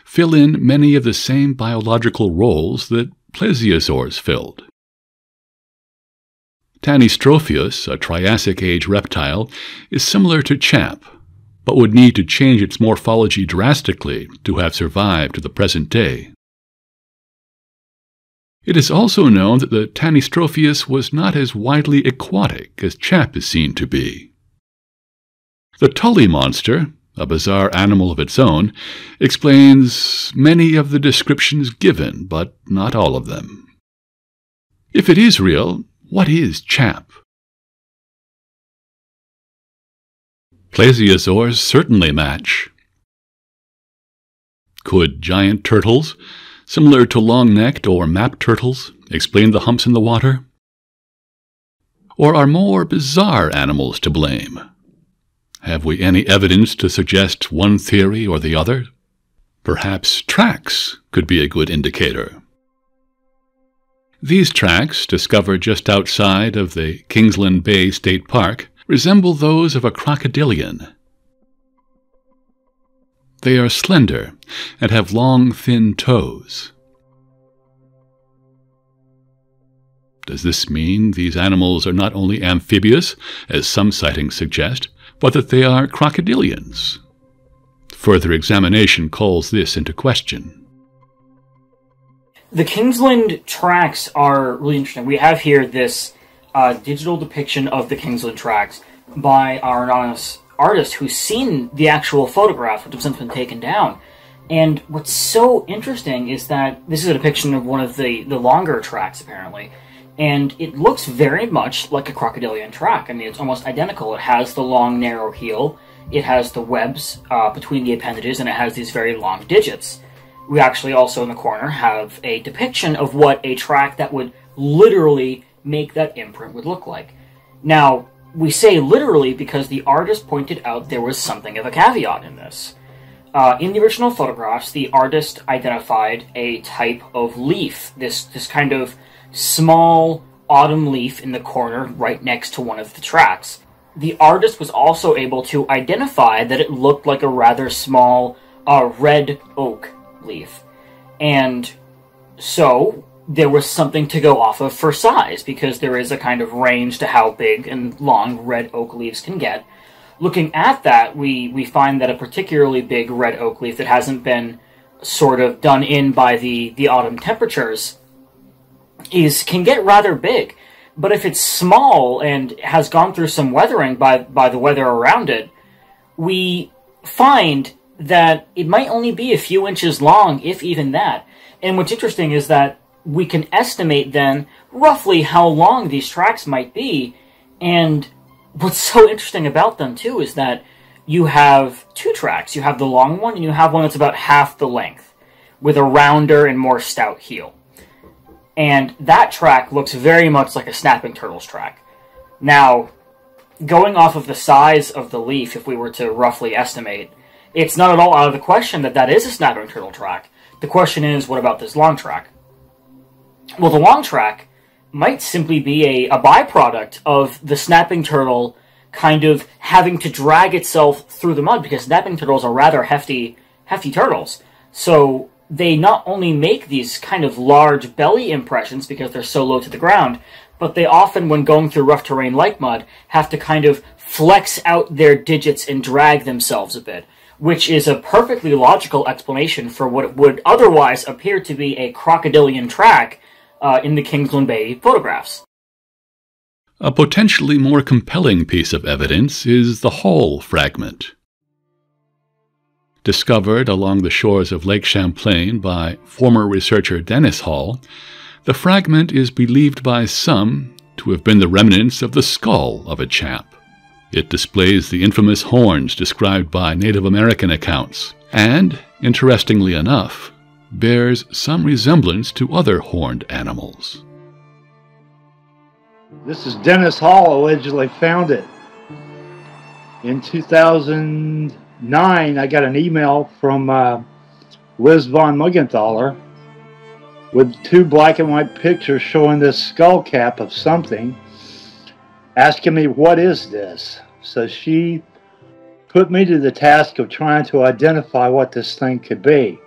fill in many of the same biological roles that plesiosaurs filled. Tanystropheus, a Triassic-age reptile, is similar to Champ, but would need to change its morphology drastically to have survived to the present day. It is also known that the Tanystropheus was not as widely aquatic as Champ is seen to be. The Tully monster, a bizarre animal of its own, explains many of the descriptions given, but not all of them. If it is real, what is Champ? Plesiosaurs certainly match. Could giant turtles, similar to long-necked or map turtles, explain the humps in the water? Or are more bizarre animals to blame? Have we any evidence to suggest one theory or the other? Perhaps tracks could be a good indicator. These tracks, discovered just outside of the Kingsland Bay State Park, resemble those of a crocodilian. They are slender and have long, thin toes. Does this mean these animals are not only amphibious, as some sightings suggest, but that they are crocodilians? Further examination calls this into question. The Kingsland Tracks are really interesting. We have here this digital depiction of the Kingsland Tracks by our anonymous artist who's seen the actual photograph, which has since been taken down. And what's so interesting is that this is a depiction of one of the longer tracks, apparently. And it looks very much like a crocodilian track. I mean, it's almost identical. It has the long, narrow heel, it has the webs between the appendages, and it has these very long digits. We actually also in the corner have a depiction of what a track that would literally make that imprint would look like. Now, we say literally because the artist pointed out there was something of a caveat in this. In the original photographs, the artist identified a type of leaf, this kind of small autumn leaf in the corner right next to one of the tracks. The artist was also able to identify that it looked like a rather small red oak leaf. And so there was something to go off of for size, because there is a kind of range to how big and long red oak leaves can get. looking at that, we find that a particularly big red oak leaf that hasn't been sort of done in by the autumn temperatures can get rather big. But if it's small and has gone through some weathering by the weather around it, we find that it might only be a few inches long, if even that. And what's interesting is that we can estimate then roughly how long these tracks might be. And what's so interesting about them too is that you have two tracks. You have the long one and you have one that's about half the length with a rounder and more stout heel. And that track looks very much like a snapping turtle's track. Now, going off of the size of the leaf, if we were to roughly estimate, it's not at all out of the question that that is a snapping turtle track. The question is, what about this long track? Well, the long track might simply be a byproduct of the snapping turtle kind of having to drag itself through the mud, because snapping turtles are rather hefty turtles. So they not only make these kind of large belly impressions because they're so low to the ground, but they often, when going through rough terrain like mud, have to kind of flex out their digits and drag themselves a bit, which is a perfectly logical explanation for what would otherwise appear to be a crocodilian track in the Kingsland Bay photographs. A potentially more compelling piece of evidence is the Hall fragment. Discovered along the shores of Lake Champlain by former researcher Dennis Hall, the fragment is believed by some to have been the remnants of the skull of a champ. It displays the infamous horns described by Native American accounts, and, interestingly enough, bears some resemblance to other horned animals. This is Dennis Hall allegedly found it. In 2009, I got an email from Liz von Muggenthaler with 2 black and white pictures showing this skull cap of something, asking me, what is this? So she put me to the task of trying to identify what this thing could be.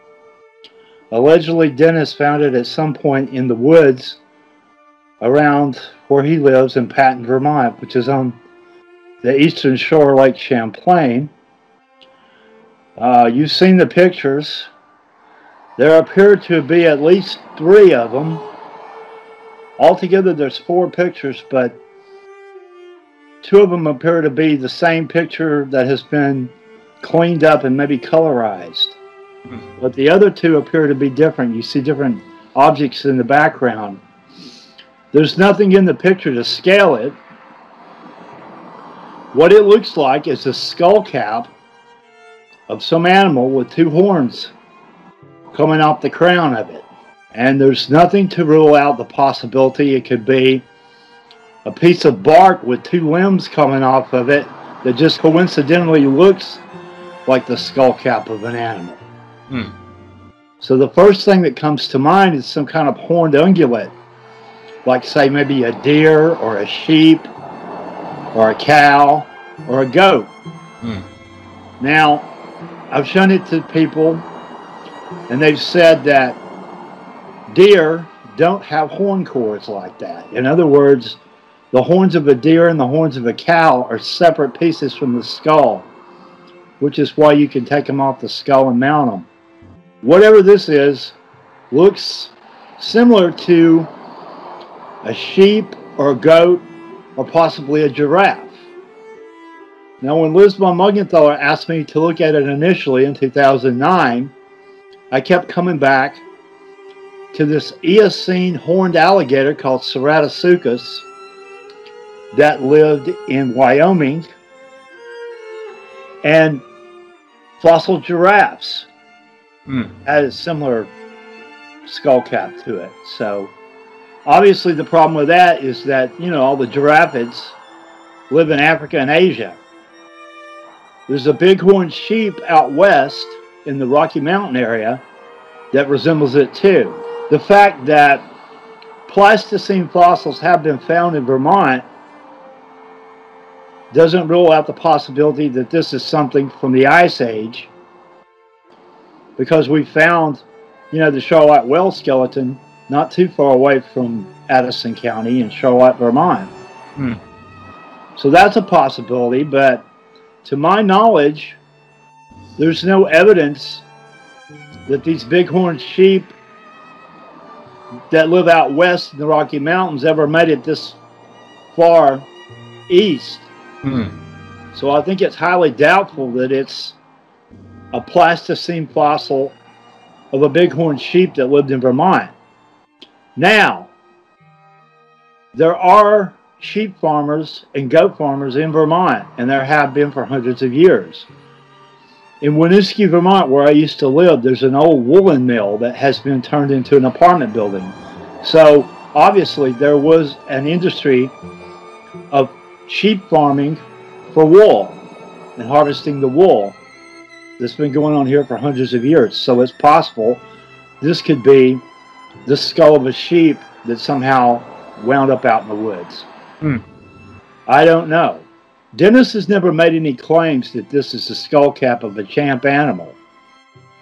Allegedly, Dennis found it at some point in the woods around where he lives in Patton, Vermont, which is on the eastern shore of Lake Champlain. You've seen the pictures. There appear to be at least 3 of them. Altogether, there's 4 pictures, but 2 of them appear to be the same picture that has been cleaned up and maybe colorized. But the other 2 appear to be different. You see different objects in the background. There's nothing in the picture to scale it. What it looks like is a skull cap of some animal with 2 horns coming off the crown of it. And there's nothing to rule out the possibility it could be a piece of bark with 2 limbs coming off of it that just coincidentally looks like the skull cap of an animal. So the first thing that comes to mind is some kind of horned ungulate, like say maybe a deer or a sheep or a cow or a goat. Now, I've shown it to people and they've said that deer don't have horn cords like that. In other words, the horns of a deer and the horns of a cow are separate pieces from the skull, which is why you can take them off the skull and mount them. Whatever this is, looks similar to a sheep or a goat or possibly a giraffe. Now, when Liz von Muggenthaler asked me to look at it initially in 2009, I kept coming back to this Eocene horned alligator called Ceratopsuchus that lived in Wyoming, and fossil giraffes had a similar skull cap to it. So obviously the problem with that is that, you know, all the giraffes live in Africa and Asia. There's a bighorn sheep out west in the Rocky Mountain area that resembles it too. The fact that Pleistocene fossils have been found in Vermont doesn't rule out the possibility that this is something from the Ice Age, because we found, you know, the Charlotte Well skeleton not too far away from Addison County in Charlotte, Vermont. So that's a possibility, but to my knowledge, there's no evidence that these bighorn sheep that live out west in the Rocky Mountains ever made it this far east. So I think it's highly doubtful that it's a Pleistocene fossil of a bighorn sheep that lived in Vermont. Now, there are sheep farmers and goat farmers in Vermont, and there have been for hundreds of years. In Winooski, Vermont, where I used to live, there's an old woolen mill that has been turned into an apartment building. So obviously there was an industry of sheep farming for wool and harvesting the wool that's been going on here for hundreds of years. So it's possible this could be the skull of a sheep that somehow wound up out in the woods. I don't know. Dennis has never made any claims that this is the skull cap of a champ animal.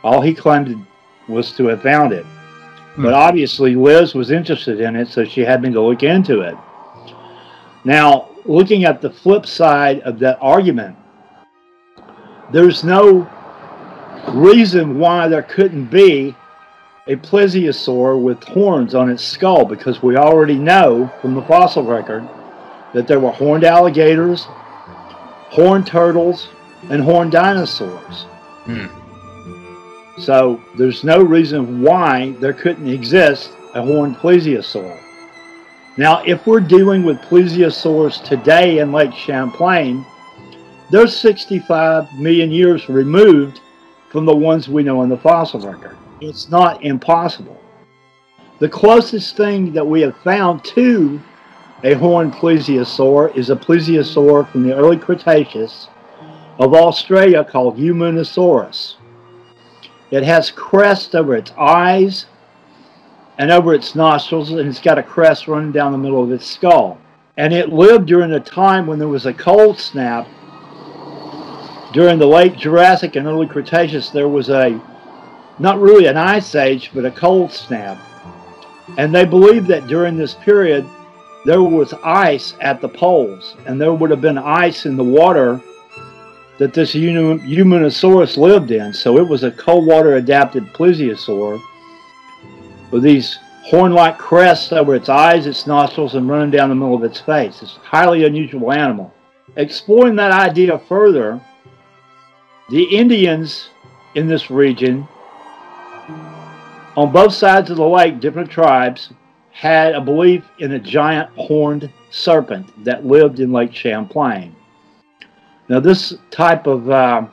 All he claimed was to have found it. But obviously Liz was interested in it, so she had me to look into it. Now, looking at the flip side of that argument, there's no reason why there couldn't be a plesiosaur with horns on its skull, because we already know from the fossil record that there were horned alligators, horned turtles, and horned dinosaurs. So there's no reason why there couldn't exist a horned plesiosaur. Now, if we're dealing with plesiosaurs today in Lake Champlain, they're 65 million years removed from the ones we know in the fossil record. It's not impossible. The closest thing that we have found to a horned plesiosaur is a plesiosaur from the early Cretaceous of Australia called Eumenosaurus. It has crest over its eyes and over its nostrils, and it's got a crest running down the middle of its skull. And it lived during a time when there was a cold snap. During the late Jurassic and early Cretaceous, there was not really an ice age, but a cold snap. And they believed that during this period, there was ice at the poles, and there would have been ice in the water that this Eumenosaurus lived in. So it was a cold water adapted plesiosaur with these horn-like crests over its eyes, its nostrils, and running down the middle of its face. It's a highly unusual animal. Exploring that idea further, the Indians in this region, on both sides of the lake, different tribes, had a belief in a giant horned serpent that lived in Lake Champlain. Now, this type of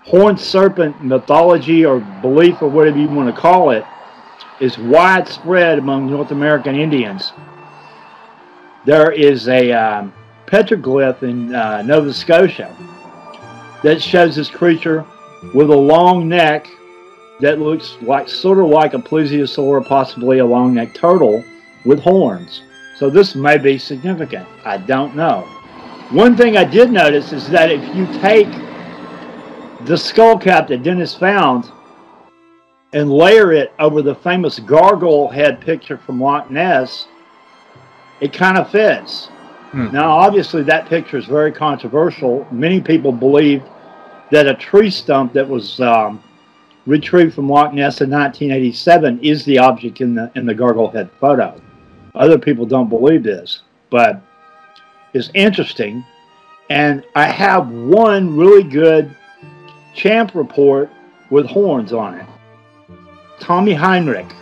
horned serpent mythology or belief, or whatever you want to call it, is widespread among North American Indians. There is a petroglyph in Nova Scotia that shows this creature with a long neck that looks like sort of like a plesiosaur, possibly a long-necked turtle with horns. So this may be significant. I don't know. One thing I did notice is that if you take the skull cap that Dennis found and layer it over the famous gargoyle head picture from Loch Ness, it kind of fits. Now, obviously, that picture is very controversial. Many people believe that a tree stump that was retrieved from Loch Ness in 1987 is the object in the gargoyle head photo. Other people don't believe this, but it's interesting. And I have one really good champ report with horns on it. Tommy Heinrich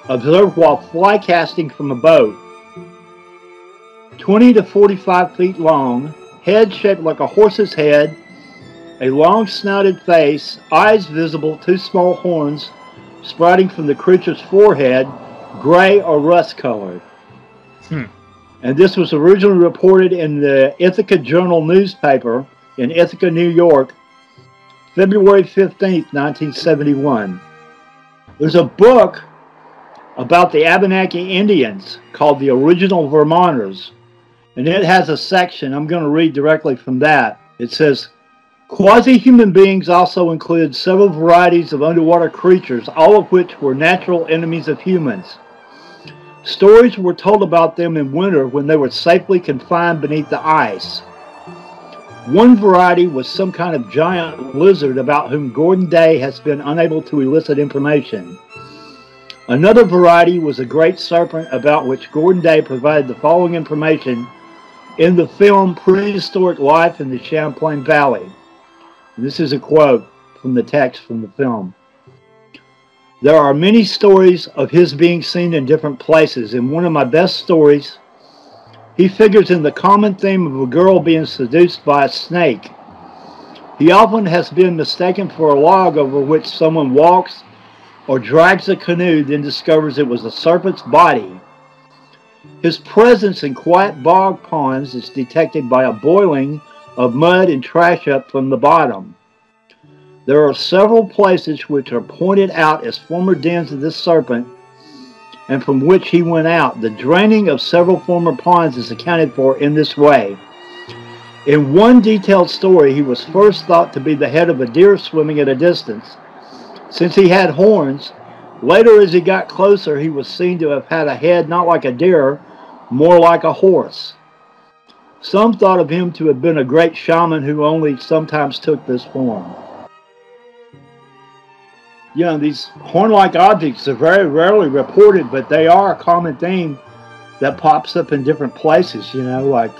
observed while fly casting from a boat, 20 to 45 feet long, head shaped like a horse's head, a long snouted face, eyes visible, two small horns sprouting from the creature's forehead, gray or rust colored. And this was originally reported in the Ithaca Journal newspaper in Ithaca, New York, February 15th, 1971. There's a book about the Abenaki Indians called The Original Vermonters, and it has a section, I'm going to read directly from that. It says, quasi-human beings also include several varieties of underwater creatures, all of which were natural enemies of humans. Stories were told about them in winter when they were safely confined beneath the ice. One variety was some kind of giant lizard about whom Gordon Day has been unable to elicit information. Another variety was a great serpent about which Gordon Day provided the following information in the film Prehistoric Life in the Champlain Valley. And this is a quote from the text from the film. There are many stories of his being seen in different places. In one of my best stories, he figures in the common theme of a girl being seduced by a snake. He often has been mistaken for a log over which someone walks or drags a canoe, then discovers it was a serpent's body. His presence in quiet bog ponds is detected by a boiling of mud and trash up from the bottom. There are several places which are pointed out as former dens of this serpent and from which he went out. The draining of several former ponds is accounted for in this way. In one detailed story, he was first thought to be the head of a deer swimming at a distance. Since he had horns, later as he got closer, he was seen to have had a head not like a deer, more like a horse. Some thought of him to have been a great shaman who only sometimes took this form. You know, these horn-like objects are very rarely reported, but they are a common theme that pops up in different places, you know, like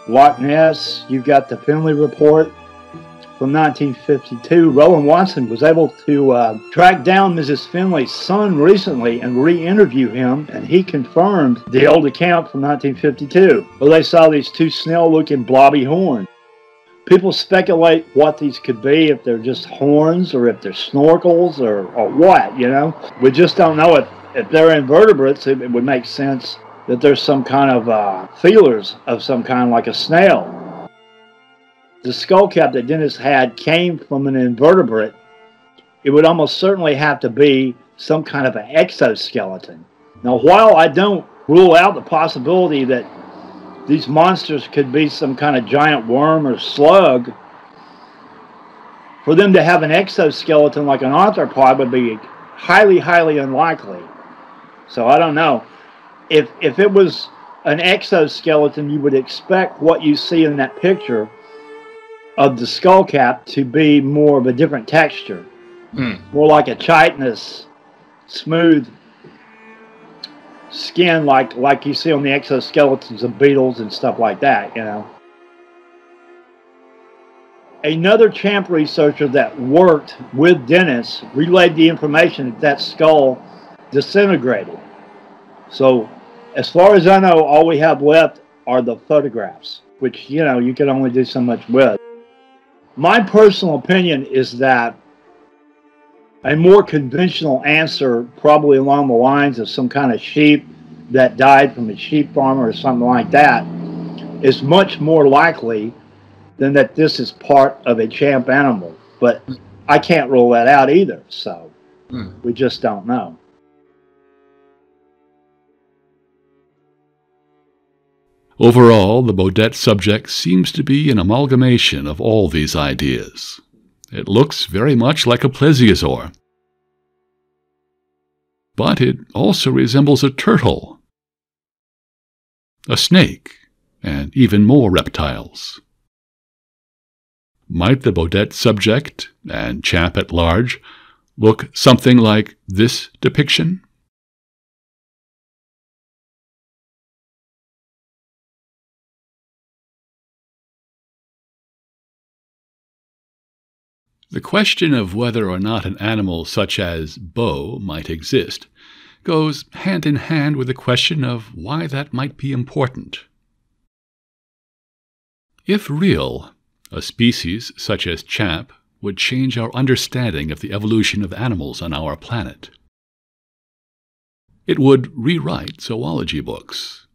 Loch Ness. You've got the Finley Report from 1952. Rowan Watson was able to track down Mrs. Finley's son recently and re-interview him, and he confirmed the old account from 1952, where they saw these two snail-looking blobby horns. People speculate what these could be, if they're just horns or if they're snorkels or what, you know. We just don't know if they're invertebrates. It would make sense that there's some kind of feelers of some kind, like a snail. The skull cap that Dennis had came from an invertebrate. It would almost certainly have to be some kind of an exoskeleton. Now, while I don't rule out the possibility that these monsters could be some kind of giant worm or slug, for them to have an exoskeleton like an arthropod would be highly, highly unlikely. So I don't know. If it was an exoskeleton, you would expect what you see in that picture of the skull cap to be more of a different texture. More like a chitinous, smooth skin like you see on the exoskeletons of beetles and stuff like that, you know. Another Champ researcher that worked with Dennis relayed the information that skull disintegrated. So, as far as I know, all we have left are the photographs, which, you know, you can only do so much with. My personal opinion is that a more conventional answer, probably along the lines of some kind of sheep that died from a sheep farmer or something like that, is much more likely than that this is part of a Champ animal. But I can't rule that out either, so we just don't know. Overall, the Bodette subject seems to be an amalgamation of all these ideas. It looks very much like a plesiosaur. But it also resembles a turtle, a snake, and even more reptiles. Might the Bodette subject, and Champ at large, look something like this depiction? The question of whether or not an animal such as Bo might exist goes hand in hand with the question of why that might be important. If real, a species such as Champ would change our understanding of the evolution of animals on our planet. It would rewrite zoology books.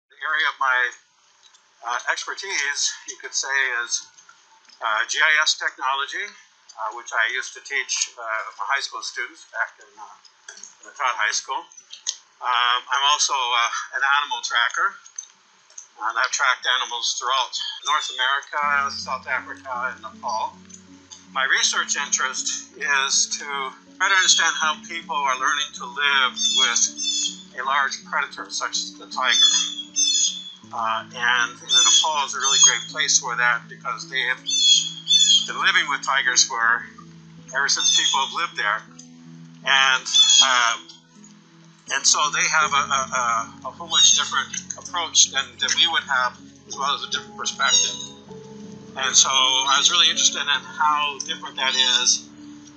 The area of my expertise, you could say, is GIS technology, which I used to teach my high school students back in the Todd High School. I'm also an animal tracker, and I've tracked animals throughout North America, South Africa, and Nepal. My research interest is to try to understand how people are learning to live with a large predator such as the tiger. and Nepal is a really great place for that because they have been living with tigers ever since people have lived there, and so they have a whole much different approach than we would have, as well as a different perspective. And so I was really interested in how different that is.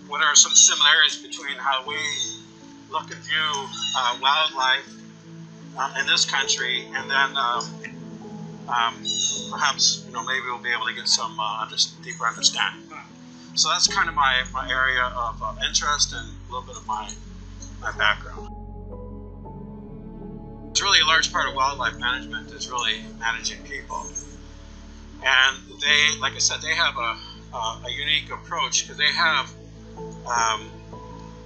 What are some similarities between how we look and view wildlife in this country, and then perhaps maybe we'll be able to get some deeper understanding. So that's kind of my area of interest and a little bit of my background. It's really a large part of wildlife management is really managing people, and they, like I said, they have a unique approach because they have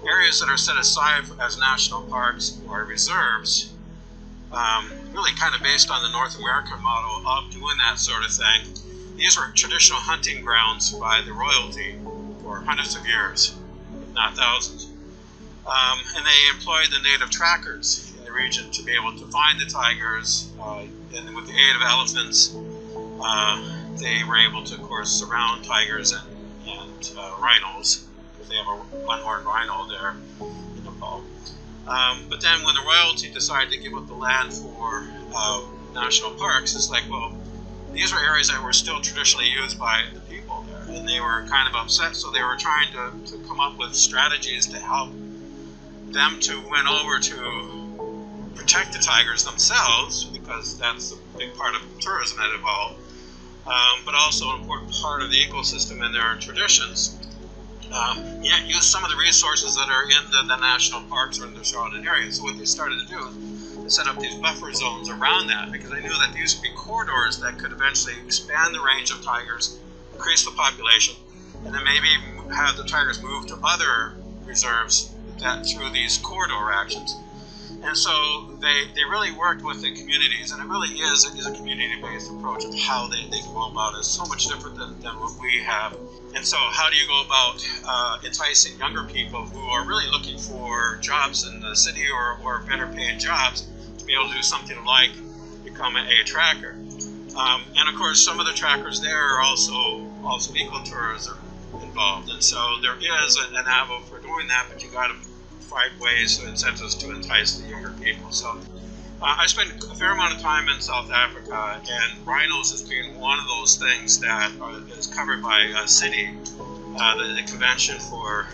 areas that are set aside as national parks or reserves, really kind of based on the North American model of doing that sort of thing. These were traditional hunting grounds by the royalty for hundreds of years, if not thousands. And they employed the native trackers in the region to be able to find the tigers, and with the aid of elephants, they were able to, of course, surround tigers and rhinos, because they have a one-horned rhino there in Nepal. But then when the royalty decided to give up the land for national parks, it's like, well, these were areas that were still traditionally used by the people there, and they were kind of upset, so they were trying to come up with strategies to help them to win over to protect the tigers themselves, because that's a big part of tourism that evolved, but also an important part of the ecosystem and their traditions. Use some of the resources that are in the national parks or in the surrounding areas. So what they started to do is set up these buffer zones around that, because they knew that these would be corridors that could eventually expand the range of tigers, increase the population, and then maybe have the tigers move to other reserves through these corridor actions. And so they really worked with the communities, and it really is a community-based approach of how they go about it. It's so much different than what we have. And so how do you go about enticing younger people who are really looking for jobs in the city or better paid jobs to be able to do something like become a tracker? And of course, some of the trackers there are also ecotourism involved. And so there is an avenue for doing that, but you got to find ways, incentives to entice the younger people. So I spent a fair amount of time in South Africa, and rhinos has been one of those things that is covered by city, the Convention for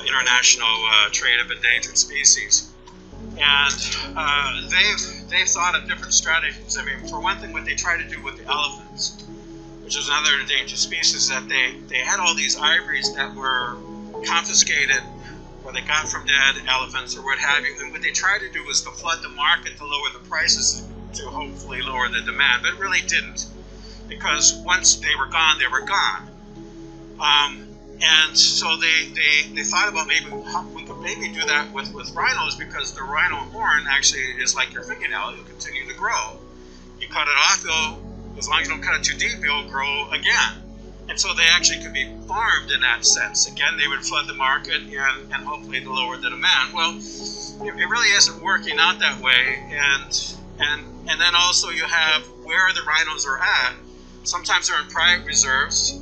International Trade of Endangered Species. And they've thought of different strategies. I mean, for one thing, what they try to do with the elephants, which is another endangered species, that they had all these ivories that were confiscated, or they got from dead elephants or what have you, and what they tried to do was to flood the market to lower the prices to hopefully lower the demand, but it really didn't, because once they were gone, they were gone. And so they thought about maybe we could maybe do that with rhinos, because the rhino horn actually is like your fingernail. It'll continue to grow. You cut it off, as long as you don't cut it too deep, it'll grow again. And so they actually could be farmed in that sense. Again, they would flood the market and hopefully to lower the demand. Well, it really isn't working out that way. And then also you have where the rhinos are at. Sometimes they're in private reserves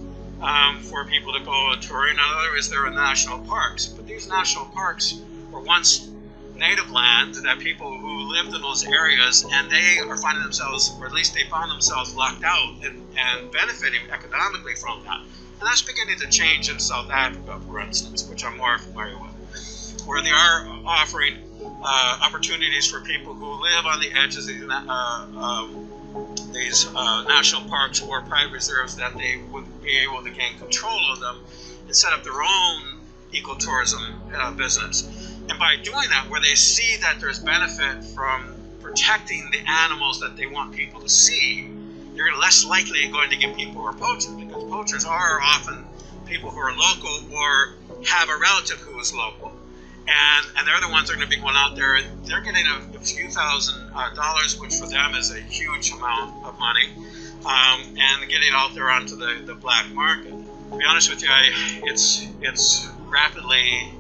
for people to go touring, and others they're in national parks. But these national parks were once native land that people who lived in those areas, and they are finding themselves, or at least they found themselves, locked out and benefiting economically from that. And that's beginning to change in South Africa, for instance, which I'm more familiar with, where they are offering opportunities for people who live on the edges of these national parks or private reserves, that they would be able to gain control of them and set up their own ecotourism business. And by doing that, where they see that there's benefit from protecting the animals that they want people to see, you're less likely going to get people who are poachers, because poachers are often people who are local or have a relative who is local. And they're the ones that are going to be going out there, and they're getting a few $1,000s, which for them is a huge amount of money, and getting out there onto the black market. To be honest with you, it's rapidly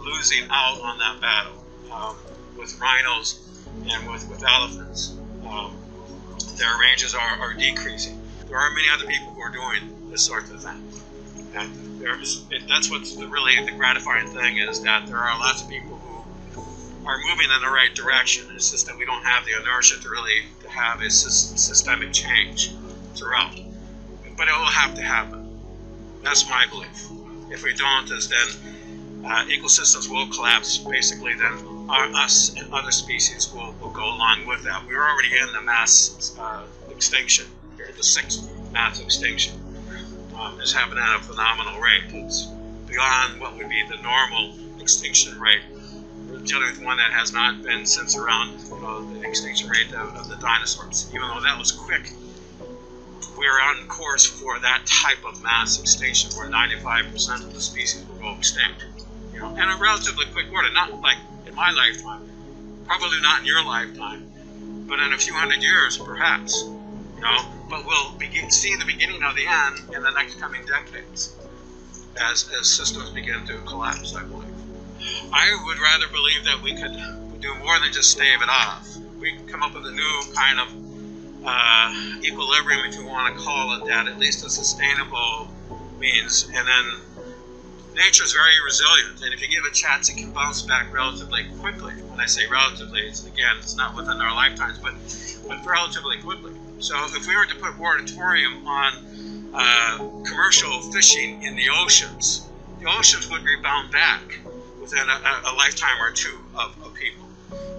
losing out on that battle with rhinos and with elephants. their ranges are decreasing. There are many other people who are doing this sort of thing. And that's what's really the gratifying thing, is that there are lots of people who are moving in the right direction. It's just that we don't have the inertia to really have a systemic change throughout. But it will have to happen. That's my belief. If we don't, then ecosystems will collapse. Basically, then us and other species will go along with that. We're already in the mass extinction, the 6th mass extinction. It's happening at a phenomenal rate. It's beyond what would be the normal extinction rate. We're dealing with one that has not been since around, the extinction rate of the dinosaurs. Even though that was quick, we're on course for that type of mass extinction where 95% of the species will go extinct. In a relatively quick order, not like in my lifetime, probably not in your lifetime, but in a few hundred years, perhaps. But we'll see the beginning of the end in the next coming decades as systems begin to collapse, I believe. I would rather believe that we could do more than just stave it off. We could come up with a new kind of equilibrium, if you want to call it that, at least a sustainable means. And then nature is very resilient, and if you give it a chance, it can bounce back relatively quickly. When I say relatively, it's not within our lifetimes, but relatively quickly. So if we were to put a moratorium on commercial fishing in the oceans would rebound back within a lifetime or two of people.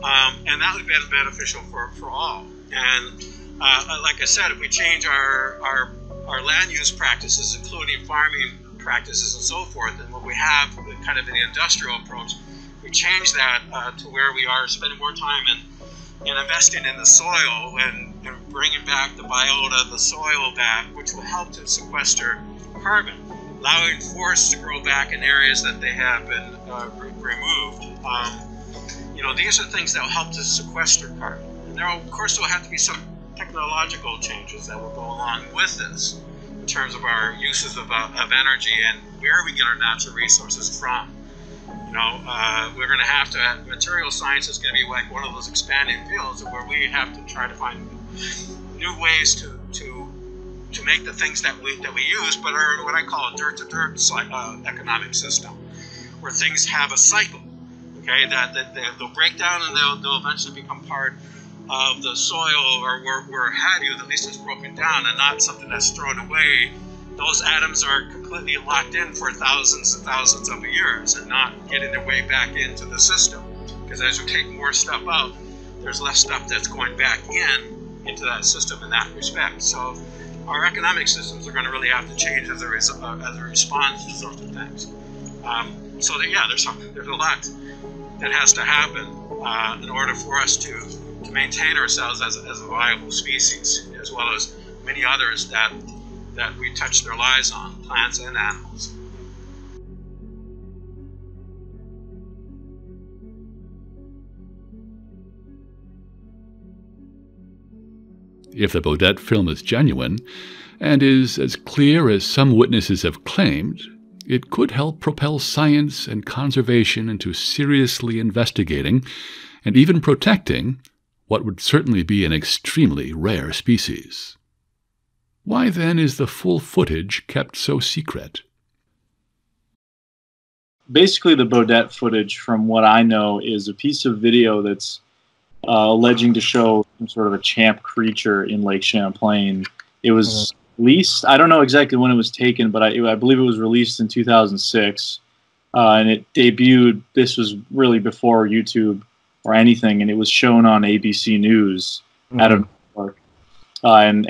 And that would be beneficial for all. And like I said, if we change our land use practices, including farming practices and so forth, and what we have kind of in the industrial approach, we change that to where we are spending more time in investing in the soil and bringing back the biota, the soil back, which will help to sequester carbon, allowing forests to grow back in areas that they have been removed. These are things that will help to sequester carbon. And there, of course, will have to be some technological changes that will go along with this in terms of our uses of energy and where we get our natural resources from. We're going to have to, material science is going to be like one of those expanding fields where we have to try to find new ways to make the things that we use, but are what I call a dirt-to-dirt economic system, where things have a cycle, okay, that they'll break down and they'll eventually become part of the soil, or where have you, at least it's broken down and not something that's thrown away. Those atoms are completely locked in for thousands and thousands of years and not getting their way back into the system. Because as you take more stuff out, there's less stuff that's going back into that system in that respect. So our economic systems are going to really have to change as a response to sorts of things. There's a lot that has to happen in order for us to maintain ourselves as a viable species, as well as many others that we touch their lives on, plants and animals. If the Bodette film is genuine, and is as clear as some witnesses have claimed, it could help propel science and conservation into seriously investigating and even protecting what would certainly be an extremely rare species. Why then is the full footage kept so secret? Basically, the Bodette footage, from what I know, is a piece of video that's alleging to show some sort of a champ creature in Lake Champlain. It was released, I don't know exactly when it was taken, but I believe it was released in 2006. And it debuted, this was really before YouTube or anything, and it was shown on ABC News out of New York. And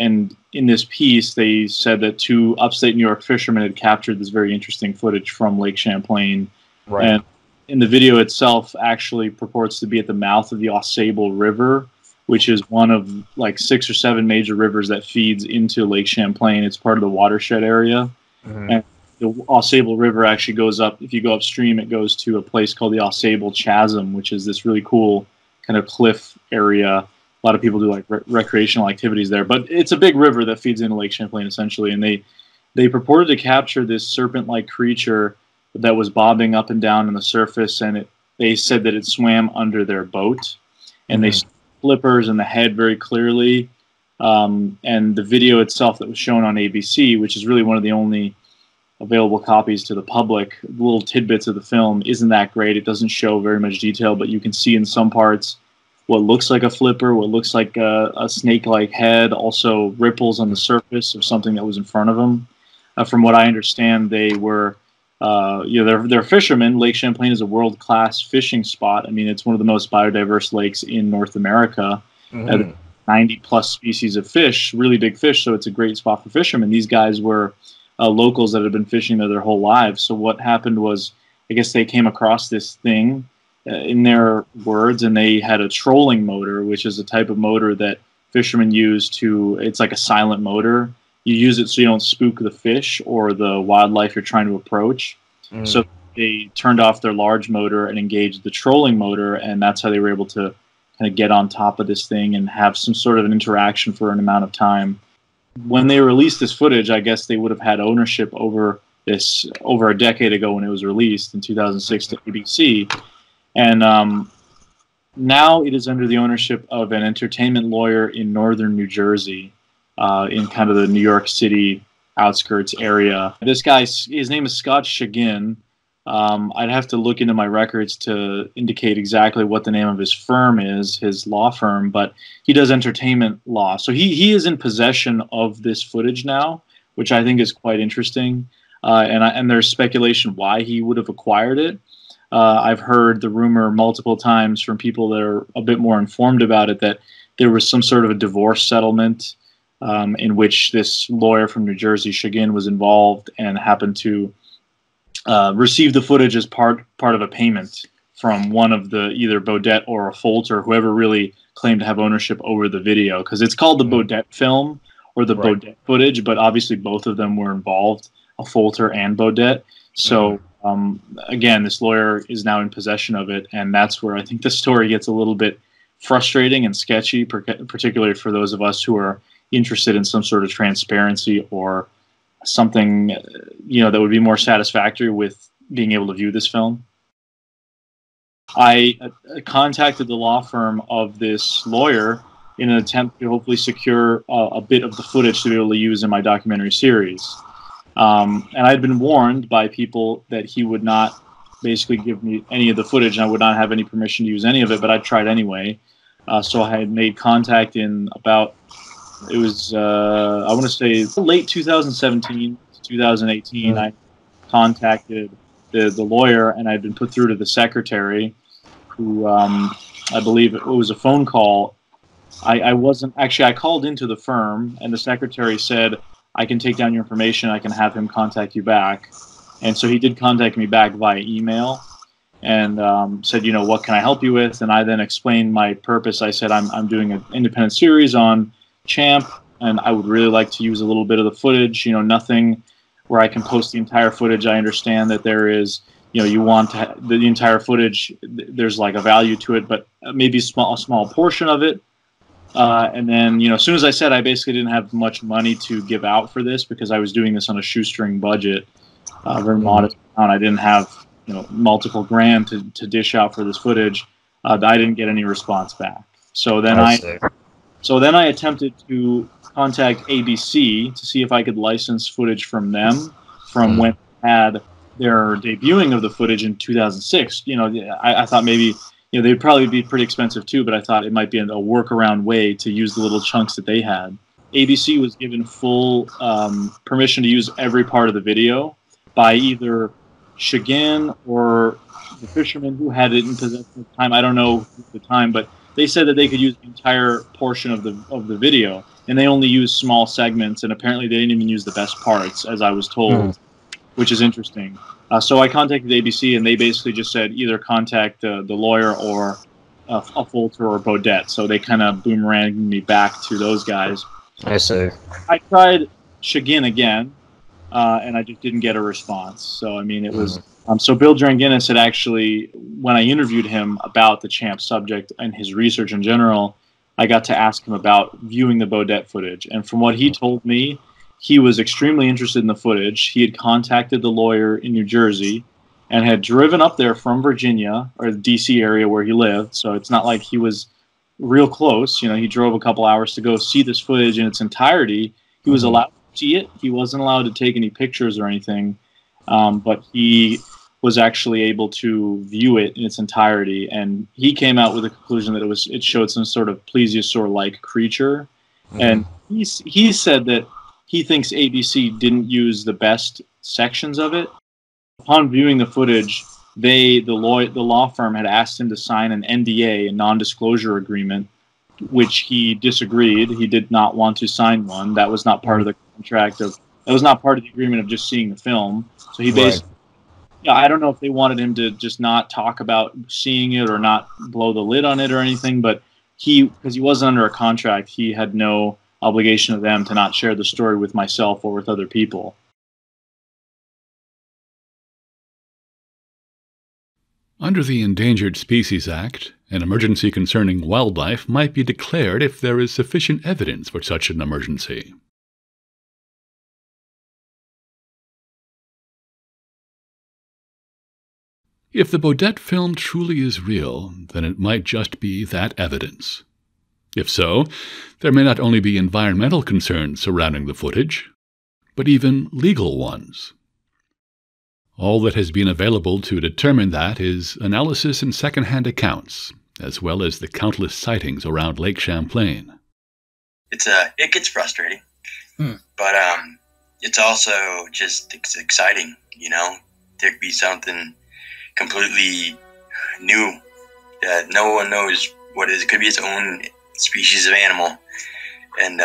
in this piece, they said that 2 upstate New York fishermen had captured this very interesting footage from Lake Champlain. Right. And in the video itself actually purports to be at the mouth of the Ausable River, which is one of like 6 or 7 major rivers that feeds into Lake Champlain. It's part of the watershed area. And the Ausable River actually goes up, if you go upstream, it goes to a place called the Ausable Chasm, which is this really cool kind of cliff area. A lot of people do like recreational activities there, but it's a big river that feeds into Lake Champlain essentially. And they purported to capture this serpent-like creature that was bobbing up and down on the surface, and they said that it swam under their boat. And they flippers and the head very clearly. And the video itself that was shown on ABC, which is really one of the only available copies to the public, little tidbits of the film, isn't that great. It doesn't show very much detail, but you can see in some parts what looks like a flipper, what looks like a snake-like head, also ripples on the surface of something that was in front of them. From what I understand, they were, they're fishermen. Lake Champlain is a world-class fishing spot. I mean, it's one of the most biodiverse lakes in North America. 90-plus species of fish, really big fish, so it's a great spot for fishermen. These guys were locals that had been fishing there their whole lives. So what happened was, I guess they came across this thing, in their words, and they had a trolling motor, which is a type of motor that fishermen use to, it's like a silent motor. You use it so you don't spook the fish or the wildlife you're trying to approach. So they turned off their large motor and engaged the trolling motor, and that's how they were able to kind of get on top of this thing and have some sort of an interaction for an amount of time. When they released this footage, I guess they would have had ownership over this over a decade ago when it was released in 2006 to ABC. And now it is under the ownership of an entertainment lawyer in northern New Jersey, in kind of the New York City outskirts area. This guy, his name is Scott Chagin. I'd have to look into my records to indicate exactly what the name of his firm is, his law firm, but he does entertainment law. So he is in possession of this footage now, which I think is quite interesting. And there's speculation why he would have acquired it. I've heard the rumor multiple times from people that are a bit more informed about it that there was some sort of a divorce settlement in which this lawyer from New Jersey, Chagin, was involved and happened to receive the footage as part of a payment from one of the either Bodette or Affolter, whoever really claimed to have ownership over the video, because it's called the Bodette film or the Bodette footage, but obviously both of them were involved, Affolter and Bodette. So again, this lawyer is now in possession of it, and that's where I think the story gets a little bit frustrating and sketchy, particularly for those of us who are interested in some sort of transparency or something, that would be more satisfactory with being able to view this film. I contacted the law firm of this lawyer in an attempt to hopefully secure a bit of the footage to be able to use in my documentary series. And I'd been warned by people that he would not basically give me any of the footage, and I would not have any permission to use any of it, but I tried anyway. So I had made contact in about, it was, I want to say, late 2017 to 2018, I contacted the lawyer, and I'd been put through to the secretary, who I believe it was a phone call. I wasn't, actually, I called into the firm, and the secretary said, I can take down your information, I can have him contact you back. And so he did contact me back via email and said, what can I help you with? And I then explained my purpose. I said, I'm doing an independent series on Champ, and I would really like to use a little bit of the footage, nothing where I can post the entire footage. I understand that there is, you want to the entire footage, there's like a value to it, but maybe a small portion of it. And then, as soon as I said, I basically didn't have much money to give out for this because I was doing this on a shoestring budget, very modest amount. I didn't have, multiple grand to dish out for this footage. I didn't get any response back. So then I attempted to contact ABC to see if I could license footage from them from when they had their debuting of the footage in 2006. I thought maybe, they'd probably be pretty expensive too, but I thought it might be a workaround way to use the little chunks that they had. ABC was given full permission to use every part of the video by either Chagin or the fisherman who had it in possession at the time. I don't know at the time, but they said that they could use the entire portion of the video, and they only used small segments, and apparently they didn't even use the best parts, as I was told, which is interesting. So I contacted ABC, and they basically just said either contact the lawyer or Affolter or Bodette. So they kind of boomeranged me back to those guys. I see. I tried Chagin again, and I just didn't get a response. So, I mean, it was... so Bill Dranginis had actually, when I interviewed him about the Champ subject and his research in general, I got to ask him about viewing the Bodette footage. And from what he told me, he was extremely interested in the footage. He had contacted the lawyer in New Jersey and had driven up there from Virginia, or the D.C. area where he lived. So it's not like he was real close. You know, he drove a couple hours to go see this footage in its entirety. He was allowed to see it. He wasn't allowed to take any pictures or anything, but he was actually able to view it in its entirety, and he came out with a conclusion that it showed some sort of plesiosaur-like creature. And he said that he thinks ABC didn't use the best sections of it. Upon viewing the footage, the law firm had asked him to sign an NDA, a non-disclosure agreement, which he disagreed. He did not want to sign one. That was not part of the contract that was not part of the agreement of just seeing the film. So he basically, I don't know if they wanted him to just not talk about seeing it or not blow the lid on it or anything, but because he wasn't under a contract, he had no obligation to them to not share the story with myself or with other people. Under the Endangered Species Act, an emergency concerning wildlife might be declared if there is sufficient evidence for such an emergency. If the Bodette film truly is real, then it might just be that evidence. If so, there may not only be environmental concerns surrounding the footage, but even legal ones. All that has been available to determine that is analysis and second-hand accounts, as well as the countless sightings around Lake Champlain. It gets frustrating, but it's also just exciting, you know? There could be something completely new that no one knows what it is. It could be its own species of animal. And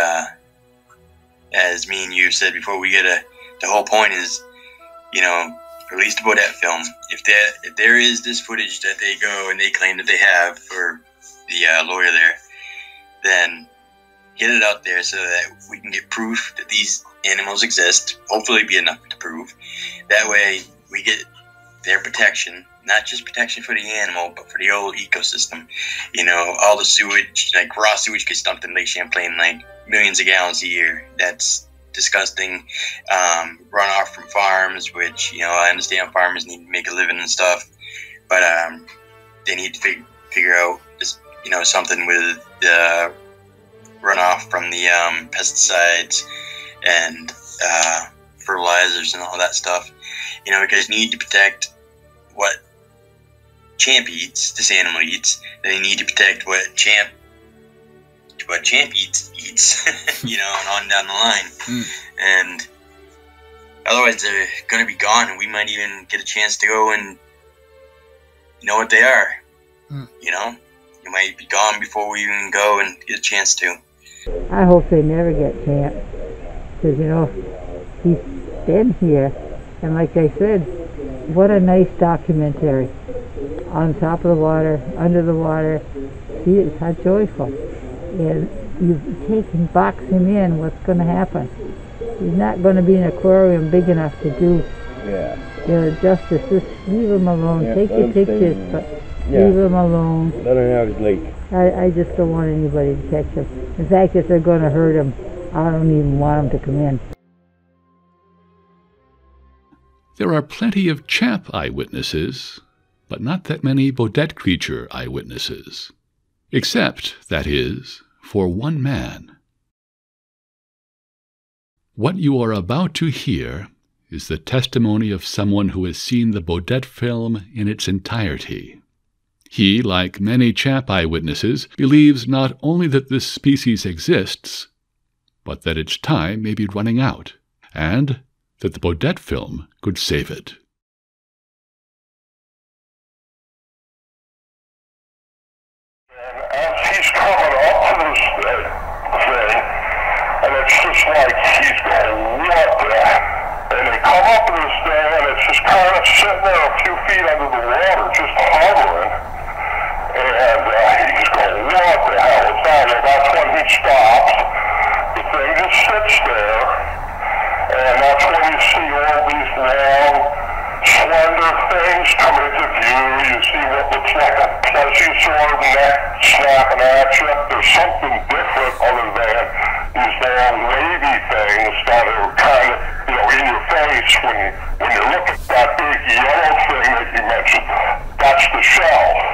as me and you said before, the whole point is, you know, release the Bodette film. If there is this footage that they go and they claim that they have for the lawyer there, then get it out there so that we can get proof that these animals exist. Hopefully be enough to prove. That way we get their protection, not just protection for the animal, but for the whole ecosystem. You know, all the sewage, like raw sewage gets dumped in Lake Champlain, like millions of gallons a year. That's disgusting. Runoff from farms, which, you know, I understand farmers need to make a living and stuff, but they need to figure out just, you know, something with the runoff from the pesticides and fertilizers and all that stuff. You know, because you need to protect what Champ eats, this animal eats. They need to protect what Champ eats, you know, and on down the line. And otherwise they're going to be gone, and we might even get a chance to go and know what they are. You know, you might be gone before we even go and get a chance to. I hope they never get Champ, because, you know, he's been here, and like I said, what a nice documentary. On top of the water, under the water, see, it's how joyful. And you take and box him in, what's going to happen? He's not going to be an aquarium big enough to do the justice. Just leave him alone. Take your pictures, but leave him alone. Let him have his lake. I just don't want anybody to catch him. In fact, if they're going to hurt him, I don't even want him to come in. There are plenty of Champ eyewitnesses, but not that many Bodette creature eyewitnesses. Except, that is, for one man. What you are about to hear is the testimony of someone who has seen the Bodette film in its entirety. He, like many Champ eyewitnesses, believes not only that this species exists, but that its time may be running out, and that the Bodette film could save it. He's coming up to this thing, and it's just like he's going, what the? And they come up to this thing, and it's just kind of sitting there a few feet under the water, just hovering. And he's going, what the hell is that? And that's when he stops. The thing just sits there, and that's when you see all these long, slender things come into view. You see what looks like a plesiosaur neck snapping at you. There's something different other than these long wavy things that are kind of, you know, in your face when you look at that big yellow thing that you mentioned. That's the shell.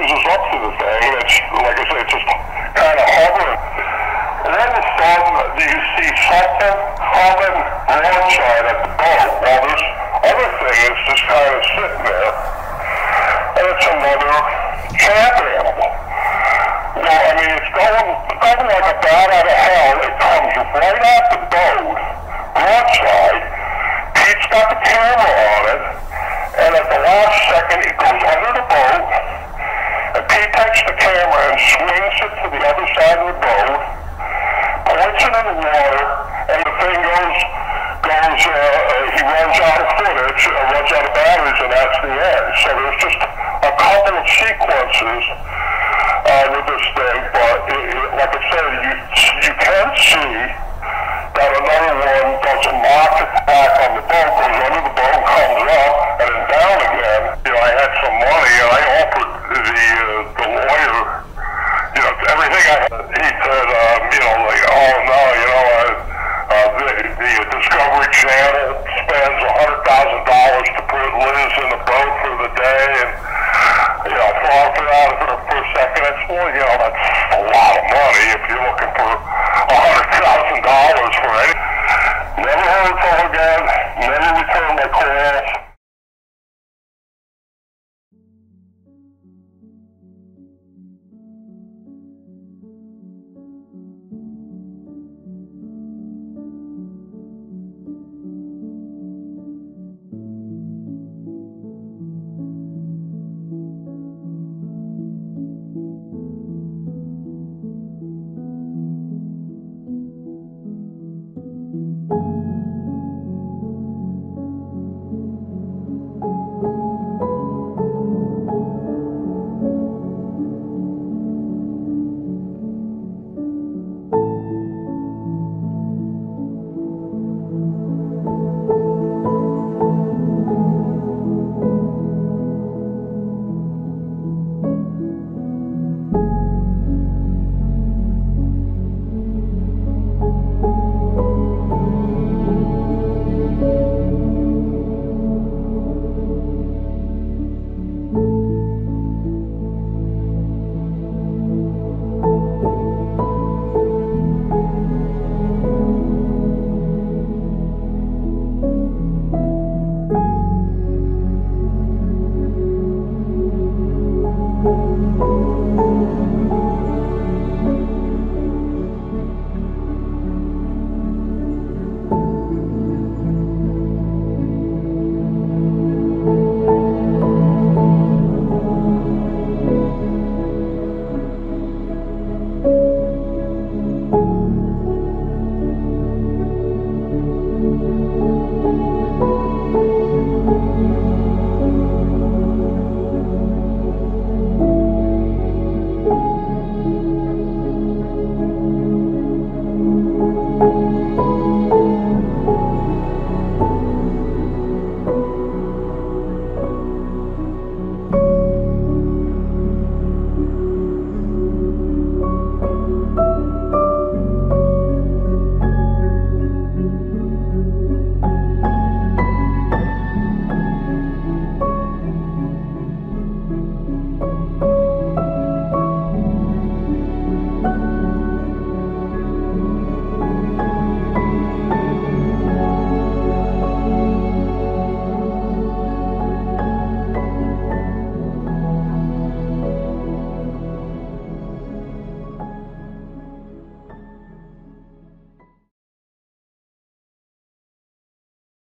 cruises up to the thing, and it's, like I say, it's just kind of hovering. And all of a sudden, you see something coming broadside at the boat, while this other thing is just kind of sitting there. And it's another champ animal. Well, I mean, it's going like a bat out of hell. It comes right at the boat, broadside. Pete's got the camera on it, and at the last second, it goes under the boat, and Pete takes the camera and swings it to the other side of the boat, points it in the water, and the thing he runs out of footage, runs out of batteries, and that's the end. So there's just a couple of sequences with this thing, but like I said, you can see that another one doesn't knock it back on the boat, goes under the boat, comes up, and then down again. You know, I had some money, and I offered the lawyer, you know, everything I had. He said, you know, like, oh no, you know, the Discovery Channel spends $100,000 to put Liz in the boat for the day, and you know, throw her out of it for a second. It's, well, you know, that's a lot of money if you're looking for $100,000 for it. Never heard from her again, never returned my calls.